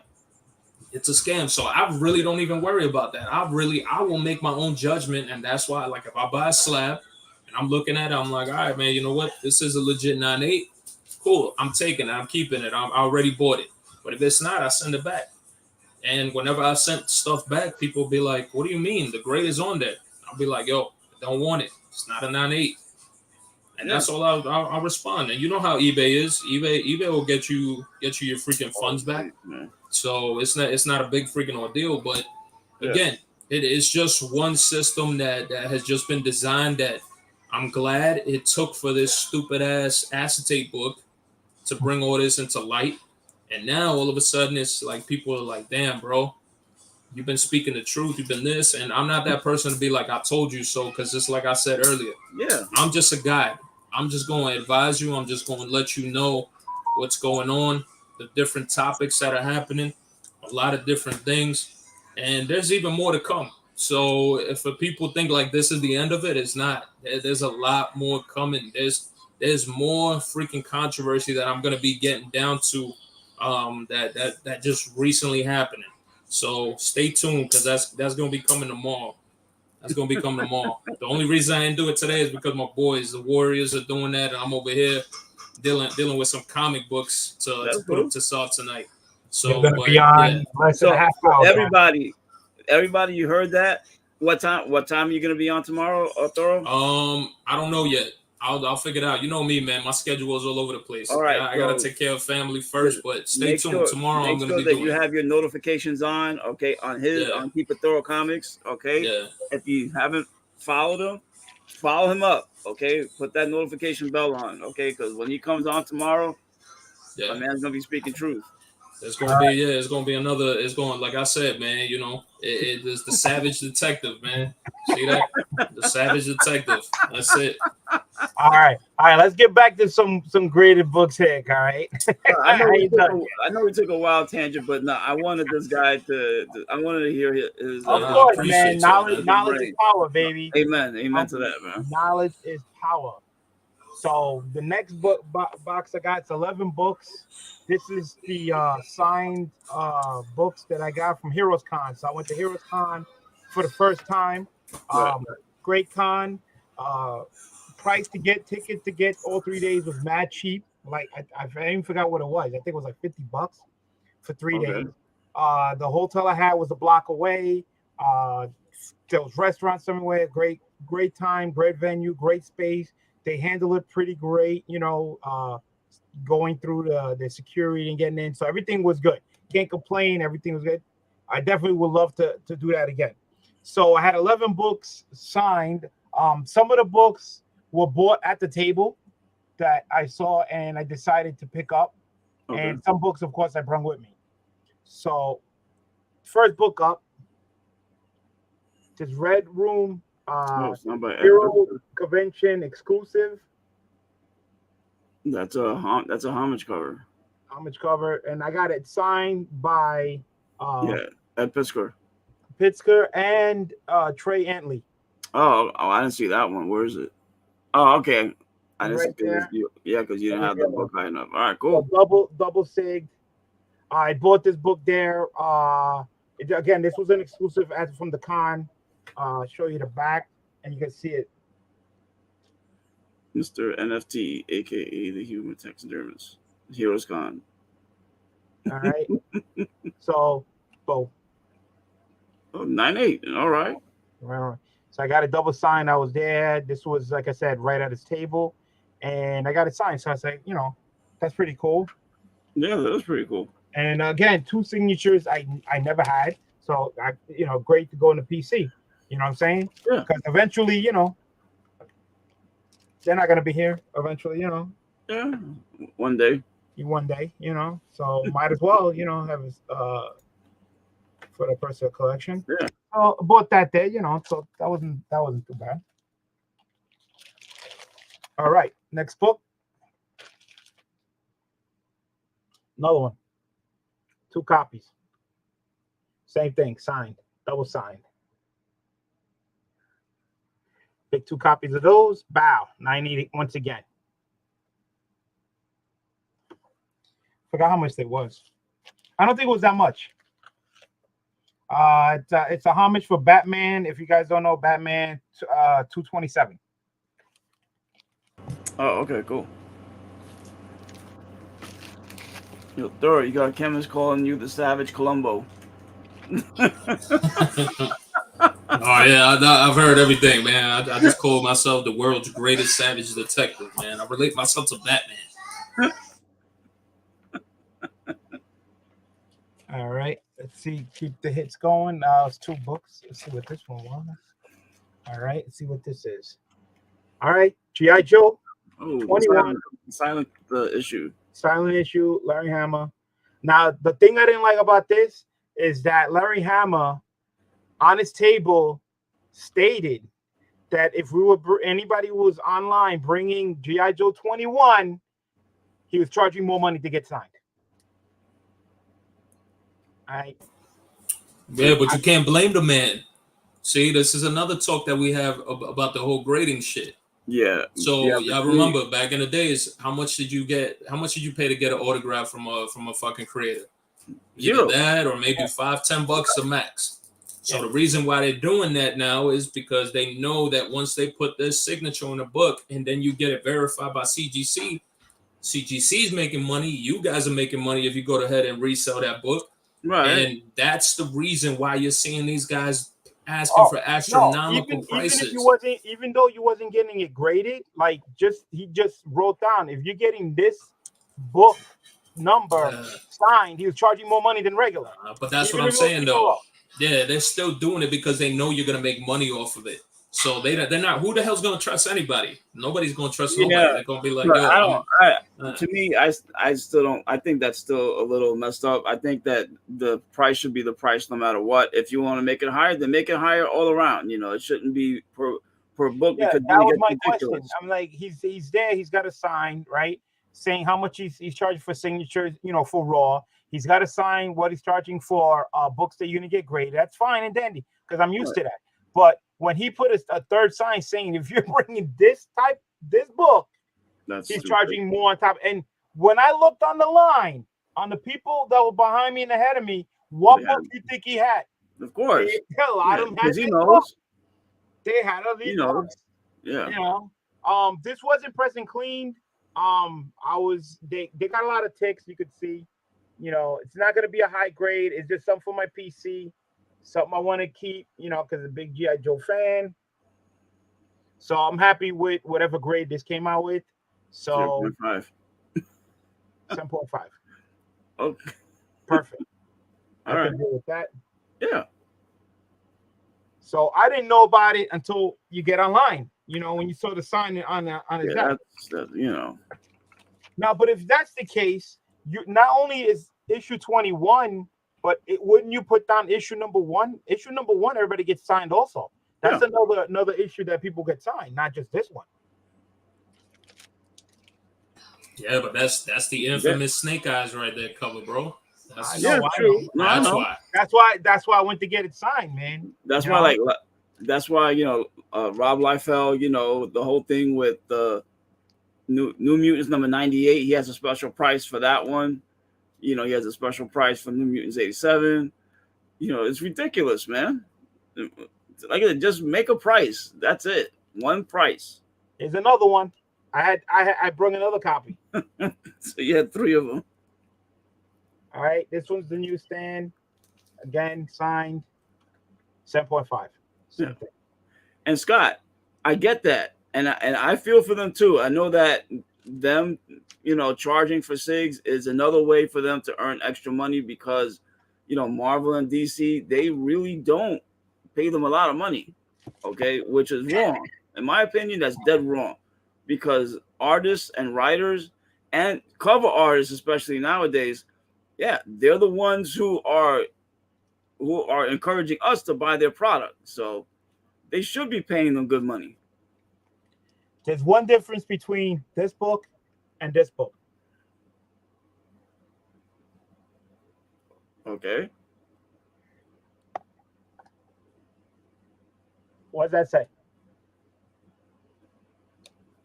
It's a scam. So I really don't even worry about that. I will make my own judgment, and that's why, like, if I buy a slab, I'm looking at it, I'm like, all right, man, you know what? This is a legit 9.8. Cool. I'm taking it. I'm keeping it. I already bought it. But if it's not, I send it back. And whenever I sent stuff back, people be like, what do you mean? The grade is on there. I'll be like, yo, the don't want it. It's not a 9.8. And Yeah. that's all I'll respond. And you know how eBay is. eBay will get you your freaking funds back. Man. So it's not a big freaking ordeal. But again, it is just one system that has just been designed that I'm glad it took for this stupid ass acetate book to bring all this into light. And now all of a sudden it's like people are like, damn, bro, you've been speaking the truth. You've been this. And I'm not that person to be like, I told you so. Because it's like I said earlier. Yeah. I'm just a guide. I'm just going to advise you. I'm just going to let you know what's going on, the different topics that are happening, a lot of different things. And there's even more to come. So if people think like this is the end of it, it's not. There's a lot more coming. There's more freaking controversy that I'm going to be getting down to that just recently happening. So stay tuned because that's going to be coming tomorrow. That's going to be coming tomorrow. The only reason I didn't do it today is because my boys, the Warriors, are doing that, and I'm over here dealing with some comic books to put up to start tonight. So you're gonna be on less than a half hour. Everybody, you heard that? What time are you gonna be on tomorrow, Thoro? I don't know yet. I'll figure it out. You know me, man. My schedule is all over the place. All right, I gotta take care of family first, but stay tuned. Tomorrow I'm gonna be doing. You have your notifications on, okay, on Keep It Thoro Comics, okay. Yeah. If you haven't followed him, follow him up, okay. Put that notification bell on, okay, because when he comes on tomorrow, my man's gonna be speaking truth. It's gonna be it's gonna be another. It's going like I said, man. You know, it is the savage detective, man. See that? The savage detective. That's it. All right. Let's get back to some graded books here. All right. I know we took a wild tangent, but no, I wanted this guy I wanted to hear his. Of course, man. Knowledge is power, baby. Amen to that, man. Knowledge is power. So the next box I got, it's 11 books. This is the signed books that I got from Heroes Con. So I went to Heroes Con for the first time. Great con. Price to get tickets to get all 3 days was mad cheap. Like I even forgot what it was. I think it was like $50 for 3 days. The hotel I had was a block away. There was restaurants somewhere. Great time, great venue, great space. They handle it pretty great, you know, going through the security and getting in. So everything was good. Can't complain. Everything was good. I definitely would love to do that again. So I had 11 books signed. Some of the books were bought at the table that I saw and I decided to pick up. Okay. And some books, of course, I brought with me. So first book up, this Red Room Hero Convention exclusive. That's a homage cover. Homage cover, and I got it signed by Ed Piskor and Trey Antley. Oh, I didn't see that one. Where is it? Oh, okay. I didn't see it. Because you didn't have the book high enough. All right, cool. So double sig. I bought this book there. Again, this was an exclusive from the con. I'll show you the back, and you can see it. Mr. NFT, aka the Human Taxidermist, Heroes Con. All right. So 9.8. All right. So I got a double sign. I was there. This was, like I said, right at his table, and I got it signed. So I said, you know, that's pretty cool. Yeah, that was pretty cool. And again, 2 signatures I never had. So great to go in the PC. You know what I'm saying? Yeah. Because eventually, you know, they're not gonna be here. Eventually, you know. Yeah. One day, you know. So might as well, you know, have for the personal collection. Yeah. So I bought that there, you know. So that wasn't too bad. All right, next book. Another one. 2 copies. Same thing, signed, double signed. Pick 2 copies of those. Bow. 980 once again. Forgot how much it was. I don't think it was that much. It's a homage for Batman. If you guys don't know, Batman 227. Oh, okay, cool. Yo, Thoro, you got a chemist calling you the Savage Columbo. The Oh yeah, I've heard everything, man. I just call myself the world's greatest savage detective, man. I relate myself to Batman. All right, let's see. Keep the hits going. It's 2 books. Let's see what this one was. All right, let's see what this is. All right, G.I. Joe. Oh, 21. silent the issue. Silent issue. Larry Hama. Now, the thing I didn't like about this is that Larry Hama on his table stated that if we were anybody who was online bringing G.I. Joe 21, he was charging more money to get signed. All right. Yeah, but you can't blame the man. See, this is another talk that we have about the whole grading shit. Yeah. So yeah, y'all remember back in the days, how much did you pay to get an autograph from a fucking creator? Either that or maybe $5-10 a max. So the reason why they're doing that now is because they know that once they put their signature on a book and then you get it verified by CGC, CGC is making money. You guys are making money if you go ahead and resell that book. Right. And that's the reason why you're seeing these guys asking for astronomical prices. Even though you wasn't getting it graded, like he just wrote down, if you're getting this book number signed, he was charging more money than regular. But that's what I'm saying though. Yeah, they're still doing it because they know you're gonna make money off of it. So they're not. Who the hell's gonna trust anybody? Nobody's gonna trust nobody. They're gonna be like, yo. To me, I still don't. I think that's still a little messed up. I think that the price should be the price no matter what. If you want to make it higher, then make it higher all around. You know, it shouldn't be per book. Yeah, because that was my ridiculous. question. I'm like, he's there. He's got a sign, right, saying how much he's charging for signatures. You know, for Raw. He's got to sign what he's charging for books that you're gonna get graded. That's fine and dandy because I'm used to that. But when he put a third sign saying if you're bringing this book, he's charging more on top. And when I looked on the line on the people that were behind me and ahead of me, what book do you think he had? Of course, a lot of them had. He knows. They had a these books. Yeah. You know, this wasn't pressed and cleaned. They got a lot of ticks. You could see. You know, it's not going to be a high grade. It's just something for my PC, something I want to keep, you know, because I'm a big G.I. Joe fan. So I'm happy with whatever grade this came out with. So 7.5. 7.5. Okay. Perfect. All I right. can deal with that. Yeah. So I didn't know about it until you get online, you know, when you saw the sign on his desk. You know. Now, but if that's the case, you not only is issue 21, but wouldn't you put down issue number 1? Issue number 1, everybody gets signed also. That's another issue that people get signed, not just this one. Yeah, but that's the infamous Snake Eyes right there cover, bro. I know. That's why I went to get it signed, man. That's why you know Rob Liefeld, you know, the whole thing with the New Mutants number 98, he has a special price for that one. You know, he has a special price for New Mutants 87. You know, it's ridiculous, man. Like, just make a price. That's it. One price. Here's another one. I brought another copy. So you had 3 of them. All right, this one's the newsstand. Again, signed 7.5. Yeah. And Scott, I get that. And I feel for them too. I know that them, you know, charging for SIGs is another way for them to earn extra money because, you know, Marvel and DC, they really don't pay them a lot of money, okay, which is wrong. In my opinion, that's dead wrong because artists and writers and cover artists, especially nowadays, yeah, they're the ones who are encouraging us to buy their product. So they should be paying them good money. There's one difference between this book and this book. Okay. What does that say?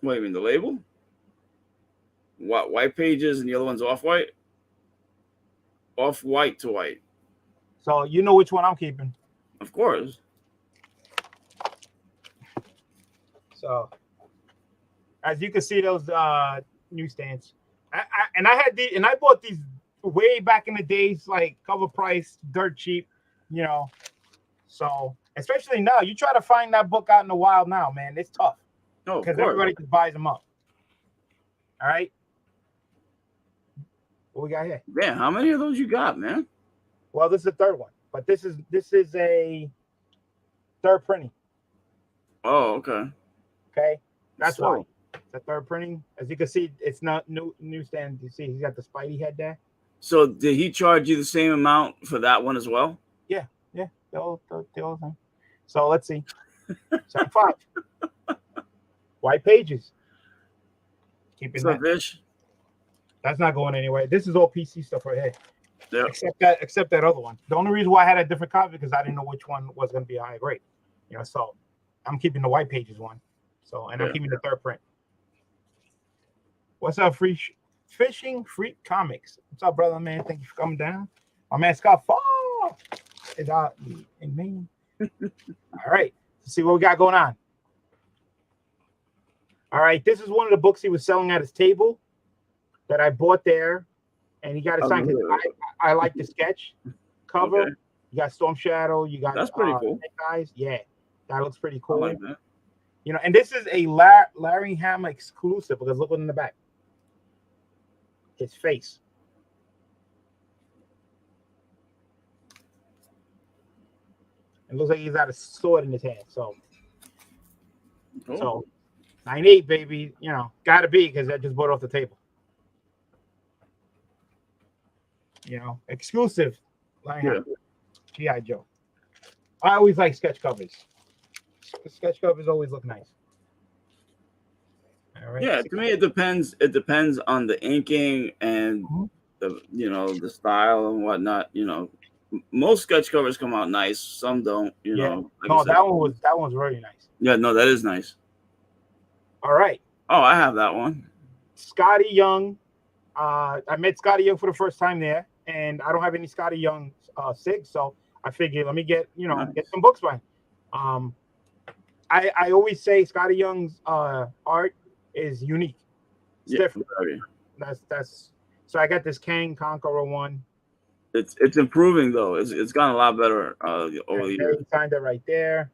What do you mean, the label? What, white pages and the other one's off-white? Off-white to white. So you know which one I'm keeping. Of course. So as you can see, those newsstands. I bought these way back in the days, like CovrPrice, dirt cheap, you know. So Especially now, you try to find that book out in the wild now, man. It's tough Oh, of because course. everybody just buys them up. All right. What we got here? Yeah, how many of those you got, man? Well, this is the third one, but this is a third printing. Oh, okay. Okay, that's So- why it's a third printing. As you can see, it's not newsstand. You see, he's got the Spidey head there. So did he charge you the same amount for that one as well? Yeah, the old thing. So let's see. 75. White pages. Keeping What's up, that. Fish? That's not going anywhere. This is all PC stuff right here. Yeah. Except that other one. The only reason why I had a different copy because I didn't know which one was going to be a higher grade. You know, so I'm keeping the white pages one. So I'm keeping the third print. What's up, Fishing Freak Comics? What's up, brother, man? Thank you for coming down. My man Scott Fall is out in Maine. All right, let's see what we got going on. All right, this is one of the books he was selling at his table that I bought there, and he got it signed. I like the sketch cover. Okay. You got Storm Shadow. You got That's pretty cool. Guys, yeah, that looks pretty I cool. like that. You know, and this is a Larry Hama exclusive because look what's in the back. His face. It looks like he's got a sword in his hand. So Cool. So 98, baby, you know, gotta be because I just bought it off the table. You know, exclusive. Yeah. G.I. Joe. I always like sketch covers. The sketch covers always look nice. All right. Yeah, to me it depends. It depends on the inking and the the style and whatnot. You know, most sketch covers come out nice. Some don't. You know. Like No, I said. that one's very nice. Yeah, no, that is nice. All right. Oh, I have that one. Scotty Young. I met Scotty Young for the first time there, and I don't have any Scotty Young SIG, so I figured let me get get some books by him. I always say Scotty Young's art is unique. It's different. Very. That's so I got this Kang Conqueror one. It's improving though. It's gotten a lot better over the years. He signed it right there.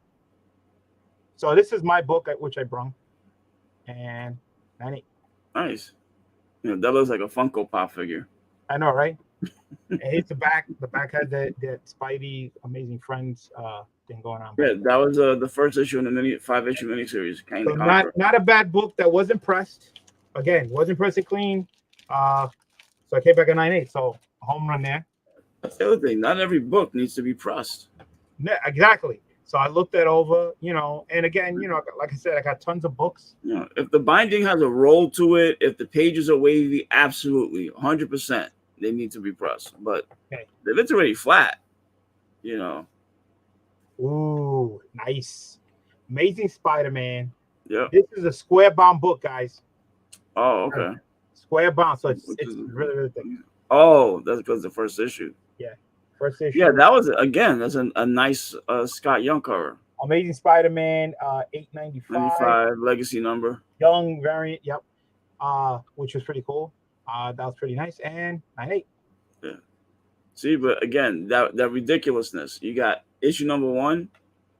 So this is my book which I brung, and 98. Nice. That looks like a Funko Pop figure. I know, right? And here's the back. The back had that Spidey Amazing Friends thing going on. Yeah, that was the first issue in the 5-issue miniseries. So not a bad book that wasn't pressed. Again, wasn't pressed and clean. So I came back at 98. So a home run there. That's the other thing. Not every book needs to be pressed. Yeah, exactly. So I looked that over, and again, like I said, I got tons of books. If the binding has a roll to it, if the pages are wavy, absolutely, 100%, they need to be pressed. But if it's already flat, Ooh, nice. Amazing Spider-Man. Yeah. This is a square bound book, guys. Oh, okay. Square bound, so it's really, really thick. Oh, that's because the first issue. Yeah. First issue. Yeah, that was that's a nice Scott Young cover. Amazing Spider-Man, 895. 95 legacy number. Young variant, yep. Which was pretty cool. That was pretty nice. And 98. Yeah. See, but again, that ridiculousness. You got issue number 1,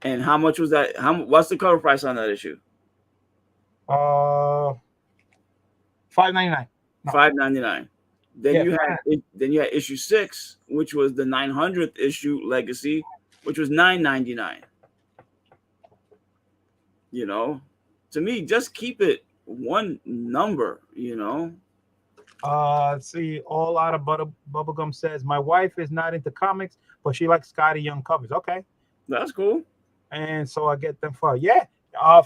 and how much was that? What's the cover price on that issue? $5.99. No. $5.99. Then you had issue 6, which was the 900th issue legacy, which was $9.99. To me, just keep it one number. Let's see. All out of bubblegum says my wife is not into comics, but she likes Scotty Young covers. Okay, that's cool. And so I get them for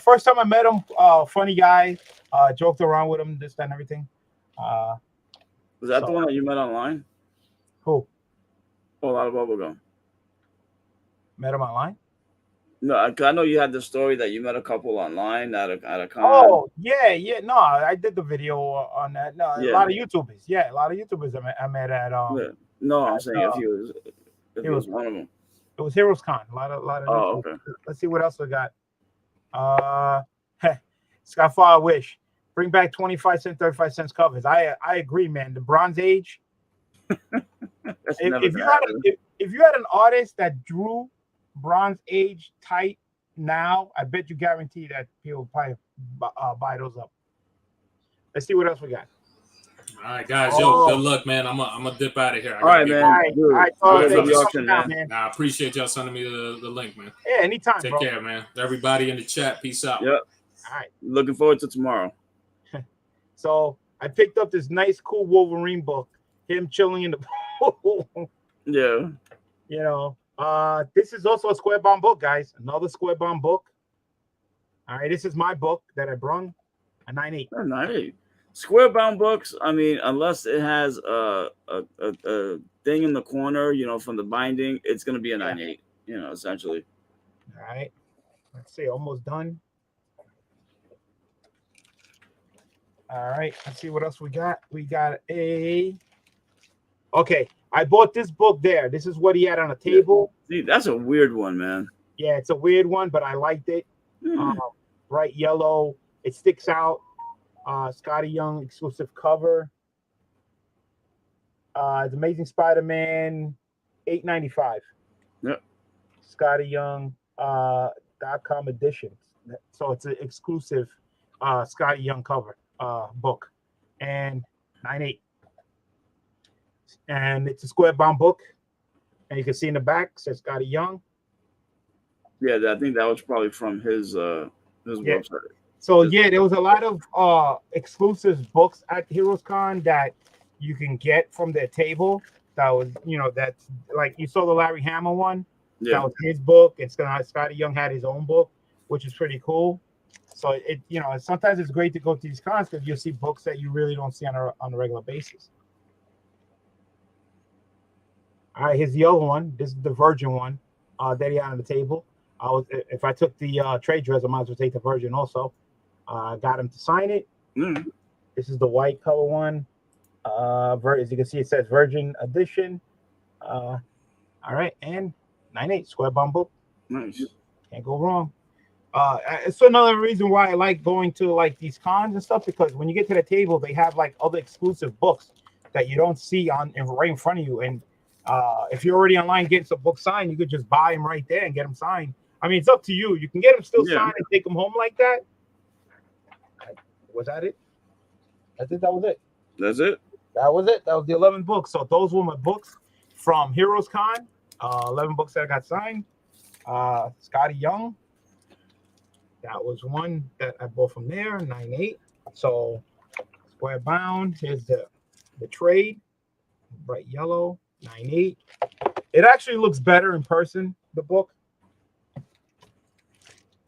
first time I met him, funny guy. Joked around with him, this, that, and everything. Was that the one that you met online? Who? All out of bubblegum. Met him online? No, I know you had the story that you met a couple online at a con. Oh, yeah. No, I did the video on that. No, Yeah. a lot of YouTubers. Yeah, a lot of YouTubers I met at. No, I'm saying if he was one of them. It was Heroes Con. A lot of. Oh, okay. Let's see what else we got. Scott Farr Wish. Bring back 25 cents, 35 cents covers. I agree, man. The Bronze Age. if you had an artist that drew Bronze Age tight now, I bet you guarantee that people probably buy those up. Let's see what else we got. All right, guys. Yo, good luck, man. I'm gonna dip out of here. All right, man. All right, Dude, all right, good thanks for the for auction, coming out, man. Nah, I appreciate y'all sending me the link, man. Yeah, anytime, Take bro. care, man. Everybody in the chat, peace out. Yep. All right. Looking forward to tomorrow. So I picked up this nice, cool Wolverine book. Him chilling in the pool. Yeah. You know, this is also a square bound book, guys. Another square bound book. All right, this is my book that I brung, a 9.8. 9.8. Square bound books. I mean, unless it has a thing in the corner, you know, from the binding, it's gonna be a 9.8. You know, essentially. All right. Let's see, almost done. All right, let's see what else we got. We got a. Okay, I bought this book there. This is what he had on a table. See, that's a weird one, man. Yeah, it's a weird one, but I liked it. Bright yellow. It sticks out. Scotty Young exclusive cover. It's Amazing Spider-Man, $8.95. Yep. Scotty Young .com edition. So it's an exclusive Scotty Young cover book, and 9.8. And it's a square bound book, and you can see in the back says Scotty Young. Yeah, I think that was probably from his website. So yeah, there was a lot of exclusive books at Heroes Con that you can get from their table. That was, you know, that's like you saw the Larry Hama one. Yeah. That was his book. It's gonna Scotty Young had his own book, which is pretty cool. So it, you know, sometimes it's great to go to these cons because you'll see books that you really don't see on a regular basis. All right, here's the other one. This is the Virgin one that he had on the table. If I took the trade dress, I might as well take the Virgin also. Got him to sign it. This is the white color one. As you can see, it says Virgin Edition. All right, and 9.8 square bound book. Nice. Can't go wrong. It's another reason why I like going to like these cons and stuff, because when you get to the table, they have like other exclusive books that you don't see right in front of you. And if you're already online getting some books signed, you could just buy them right there and get them signed. I mean, it's up to you. You can get them still signed and take them home like that. Was that it? I think that was it. That's it. That was it. That was the 11 books. So those were my books from Heroes Con. 11 books that I got signed. Scotty Young. That was one that I bought from there, 9.8. So square bound. Here's the trade. Bright yellow, 9.8. It actually looks better in person, the book.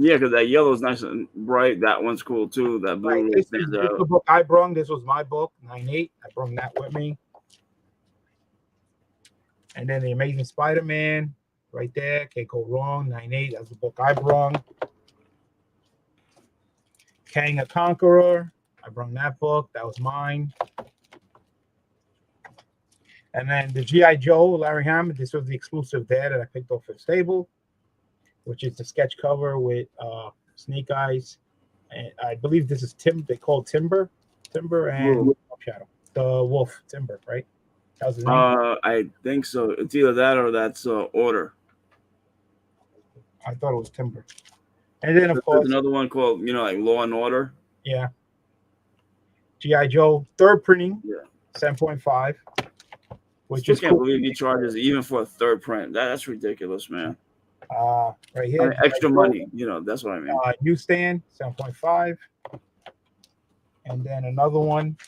Yeah, because that yellow is nice and bright. That one's cool too. That blue. Right. This is the book I brung. This was my book, 9.8. I brung that with me. And then the Amazing Spider-Man, right there. Can't go wrong. 9.8. That's the book I brung. Kang the Conqueror. I brung that book. That was mine. And then the G.I. Joe, Larry Hammond. This was the exclusive there that I picked off for the stable, which is the sketch cover with Snake Eyes. And I believe this is They call Timber and Shadow. The Wolf Timber, right? That was his name. I think so. It's either that or that's Order. I thought it was Timber. And then, of course, another one called, like Law and Order. Yeah. G.I. Joe, third printing. Yeah. 7.5. Which I is can't cool. believe he charges even for a third print. That's ridiculous, man. Right here. Extra money, that's what I mean. Newsstand, 7.5. And then another one,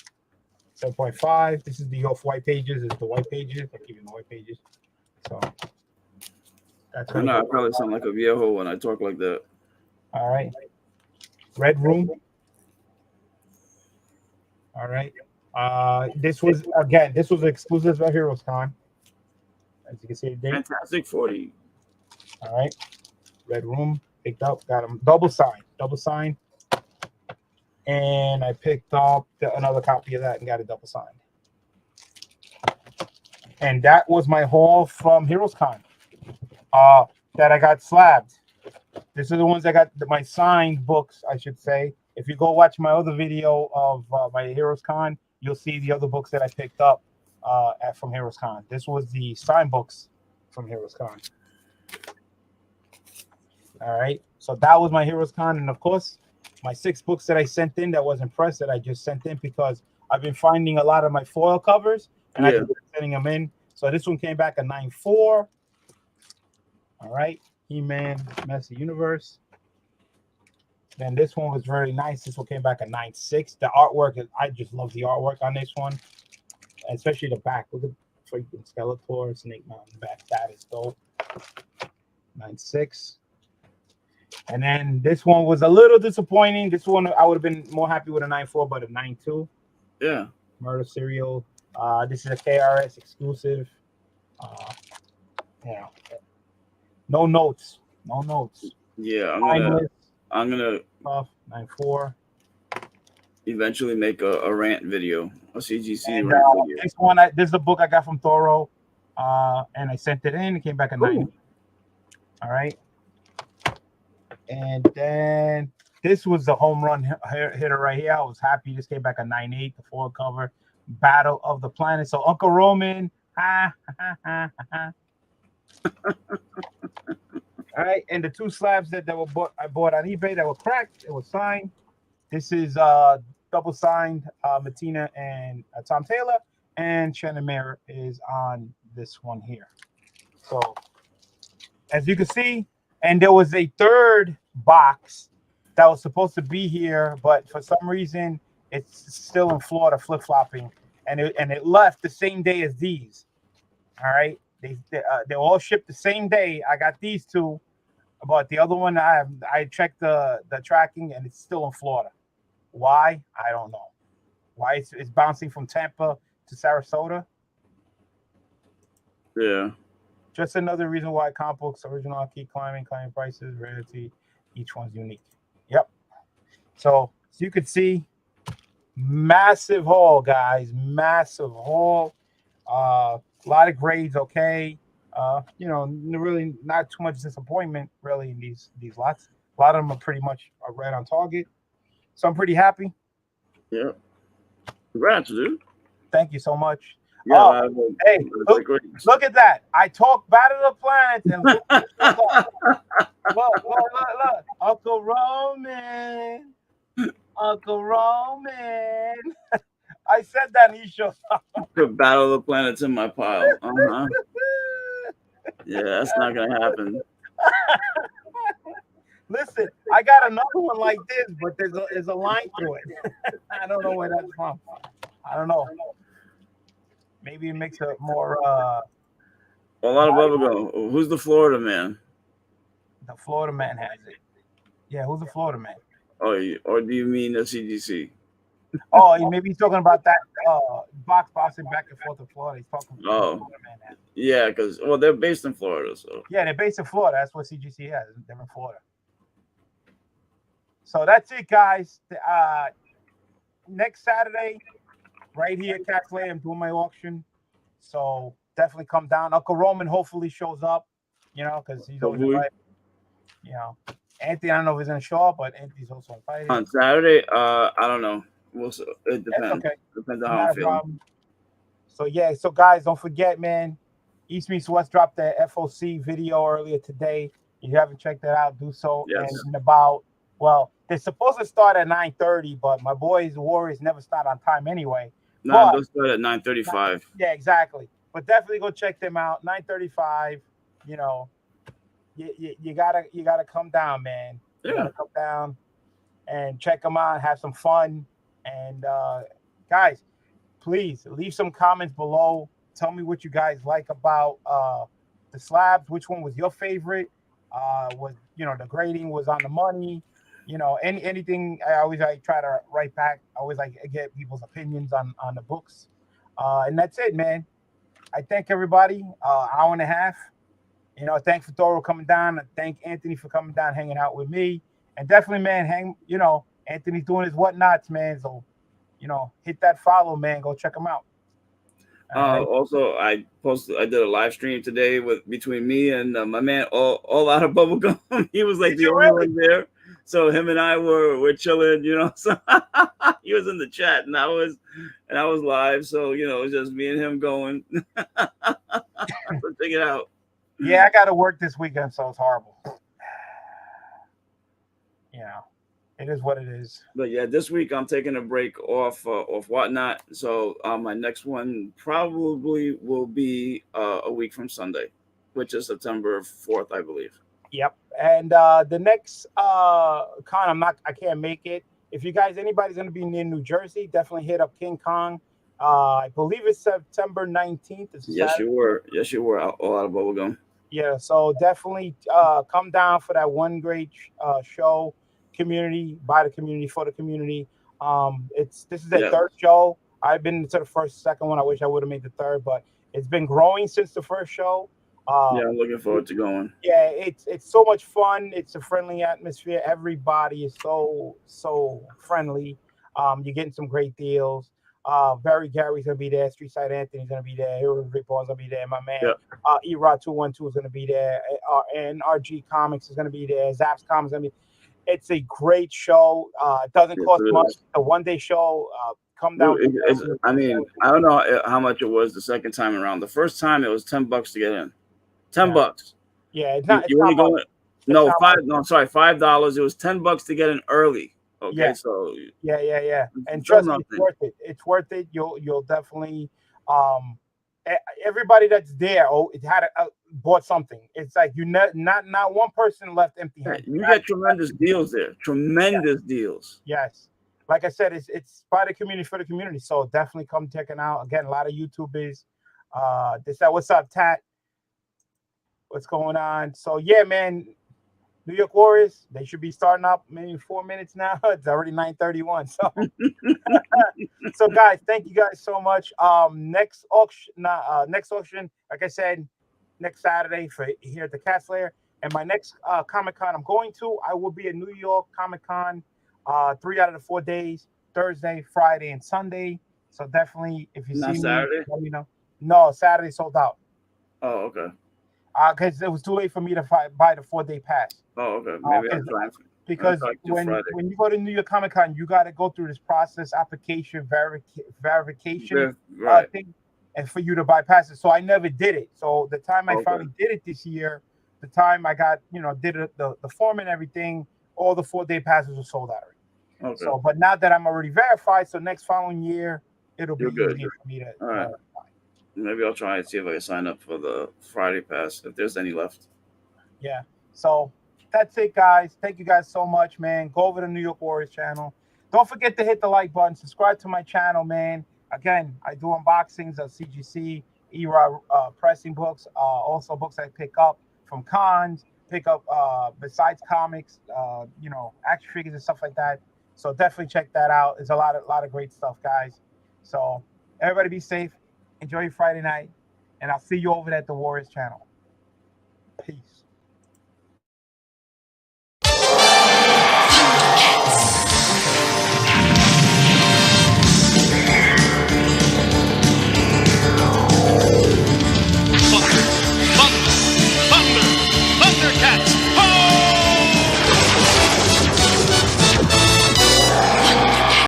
7.5. This is the off-white pages. It's the white pages. I keep it in the white pages. So that's I know I probably sound like a viejo when I talk like that. All right. Red Room. All right. This was exclusive at Heroes Con. As you can see, Fantastic 40. All right. Red Room. Picked up. Got them double signed. And I picked up another copy of that and got it double signed. And that was my haul from Heroes Con that I got slabbed. These are the ones I got, my signed books, I should say. If you go watch my other video of my Heroes Con, you'll see the other books that I picked up from Heroes Con. This was the signed books from Heroes Con. All right. So that was my Heroes Con, and of course, my 6 books that I sent in that wasn't pressed that I just sent in because I've been finding a lot of my foil covers and I just been sending them in. So this one came back a 9.4. All right. He-Man, Messy Universe. Then this one was very nice. This one came back a 9.6. The artwork, I just love the artwork on this one, especially the back. Look at freaking Skeletor, Snake Mountain back. That is dope. 9.6. And then this one was a little disappointing. This one I would have been more happy with a 9.4, but a 9.2. Yeah. Murder Serial. This is a KRS exclusive. Yeah. No notes. No notes. Yeah, I'm gonna 9.4. eventually make a rant video, a CGC And, rant video. this one, this is a book I got from Thoro, and I sent it in. It came back a 9. All right. And then this was the home run hitter right here. I was happy. This came back a 9.8, the foil cover, Battle of the Planet. So Uncle Roman, All right, and the 2 slabs that I bought on eBay that were cracked, it was signed. This is double signed Matina and Tom Taylor, and Shannon Mayer is on this one here. So as you can see, and there was a 3rd box that was supposed to be here, but for some reason it's still in Florida flip-flopping, and it left the same day as these. All right. They all shipped the same day. I got these 2, but the other one I checked the tracking and it's still in Florida. Why? I don't know. Why it's bouncing from Tampa to Sarasota. Yeah. Just another reason why comic books original keep climbing prices, rarity, each one's unique. Yep. So you could see, massive haul, guys. Massive haul. A lot of grades, okay. Really not too much disappointment really in these lots. A lot of them are pretty much right on target. So I'm pretty happy. Yeah. Congrats, dude. Thank you so much. Yeah. Hey, look at that. I talk Battle of the Planets and look. Uncle Roman. Uncle Roman. I said that and he shows up. Put Battle of the Planets in my pile. Yeah, that's not gonna happen. Listen, I got another one like this, but there's a line through it. I don't know where that's from. I don't know. Maybe it makes it more. A lot of bubblegum. Who's the Florida man? The Florida man has it. Yeah, who's the Florida man? Oh, or do you mean the CGC? Oh, maybe he's talking about that box bossing back and forth to Florida. He's talking about the Florida man has it. Yeah, because they're based in Florida, so yeah, they're based in Florida. That's what CGC has. They're in Florida. So that's it, guys. Next Saturday, right here at Cat's I'm doing my auction. So definitely come down. Uncle Roman hopefully shows up, because he's always invited. Anthony, I don't know if he's going to show up, but Anthony's also invited. On Saturday, I don't know. It depends. Okay. Depends on how I'm feeling. So, yeah. So, guys, don't forget, man. East Meets West dropped the FOC video earlier today. If you haven't checked that out, do so. Yes. And they're supposed to start at 9:30, but my boys, the Warriors, never start on time anyway. No, they'll start at 9:35. Yeah, exactly. But definitely go check them out. 9:35. You gotta come down, man. You gotta come down and check them out, have some fun. And guys, please leave some comments below. Tell me what you guys like about the slabs. Which one was your favorite? Was the grading was on the money? Anything. I always try to write back. I always get people's opinions on the books. And that's it, man. I thank everybody. Hour and a half. Thanks for Thoro coming down. I thank Anthony for coming down, hanging out with me. And definitely, man, Anthony's doing his whatnots, man. So, hit that follow, man. Go check him out. Also, I did a live stream today between me and my man, all out of bubblegum. He was like the only one there. So him and I were chilling, So he was in the chat and I was live. So it was just me and him going. So check it out. Yeah, I got to work this weekend, so it's horrible. you know, it is what it is. But yeah, this week I'm taking a break off whatnot. So my next one probably will be a week from Sunday, which is September 4th, I believe. Yep. And the next con, I can't make it. If you guys, anybody's gonna be near New Jersey, definitely hit up King Kong. I believe it's September 19th. It's Yes, Saturday. you were. Yes, you were. All out of bubblegum. Yeah, so definitely come down for that one great show. Community, by the community, for the community. This is their third show. I've been to the first, second one. I wish I would have made the third, but it's been growing since the first show. Yeah, I'm looking forward to going. Yeah, it's so much fun. It's a friendly atmosphere. Everybody is so friendly. You're getting some great deals. Barry Gary's gonna be there. Street Side Anthony's gonna be there. Erod gonna be there. My man, Erod 212 is gonna be there. And RG Comics is gonna be there. Zaps Comics is gonna be. It's a great show. It doesn't cost much. A one-day show. Come down. I mean, I don't know how much it was the second time around. The first time it was $10 to get in. $10. Yeah, it's not. You only go in. No, $5. $5. It was $10 to get in early. Okay, yeah. so yeah. And trust me, it's worth it. It's worth it. You'll definitely. Everybody that's there, it had bought something. It's like not one person left empty-handed. You get tremendous deals there. Tremendous deals. Yes, like I said, it's by the community for the community. So definitely come check it out. Again, a lot of YouTubers. What's up, Tat? What's going on? So yeah, man. New York Warriors, they should be starting up maybe 4 minutes now. It's already 9:31. So, so guys, thank you guys so much. Next auction, like I said, next Saturday for here at the Cat Slayer. And my next Comic Con I'm going to, I will be at New York Comic Con 3 out of the 4 days, Thursday, Friday, and Sunday. So definitely, if you see Saturday? me, let me know. No, Saturday sold out. Oh, okay. Because it was too late for me to buy the 4-day pass. Oh, okay. Maybe I'll try. Because when you go to New York Comic Con, you got to go through this process, application, verification thing, and for you to bypass it. So I never did it. So the time I finally did it this year, the time I got, did the form and everything, all the 4-day passes were sold out already. Okay. So, but now that I'm already verified, so next following year, it'll be easier for me to. All right. Maybe I'll try and see if I can sign up for the Friday pass, if there's any left. Yeah. So that's it, guys. Thank you guys so much, man. Go over to New York Warriors channel. Don't forget to hit the like button. Subscribe to my channel, man. Again, I do unboxings of CGC, Erod pressing books, also books I pick up from cons, pick up besides comics, action figures and stuff like that. So definitely check that out. There's a lot of great stuff, guys. So everybody be safe. Enjoy your Friday night, and I'll see you over at the Warriors channel. Peace.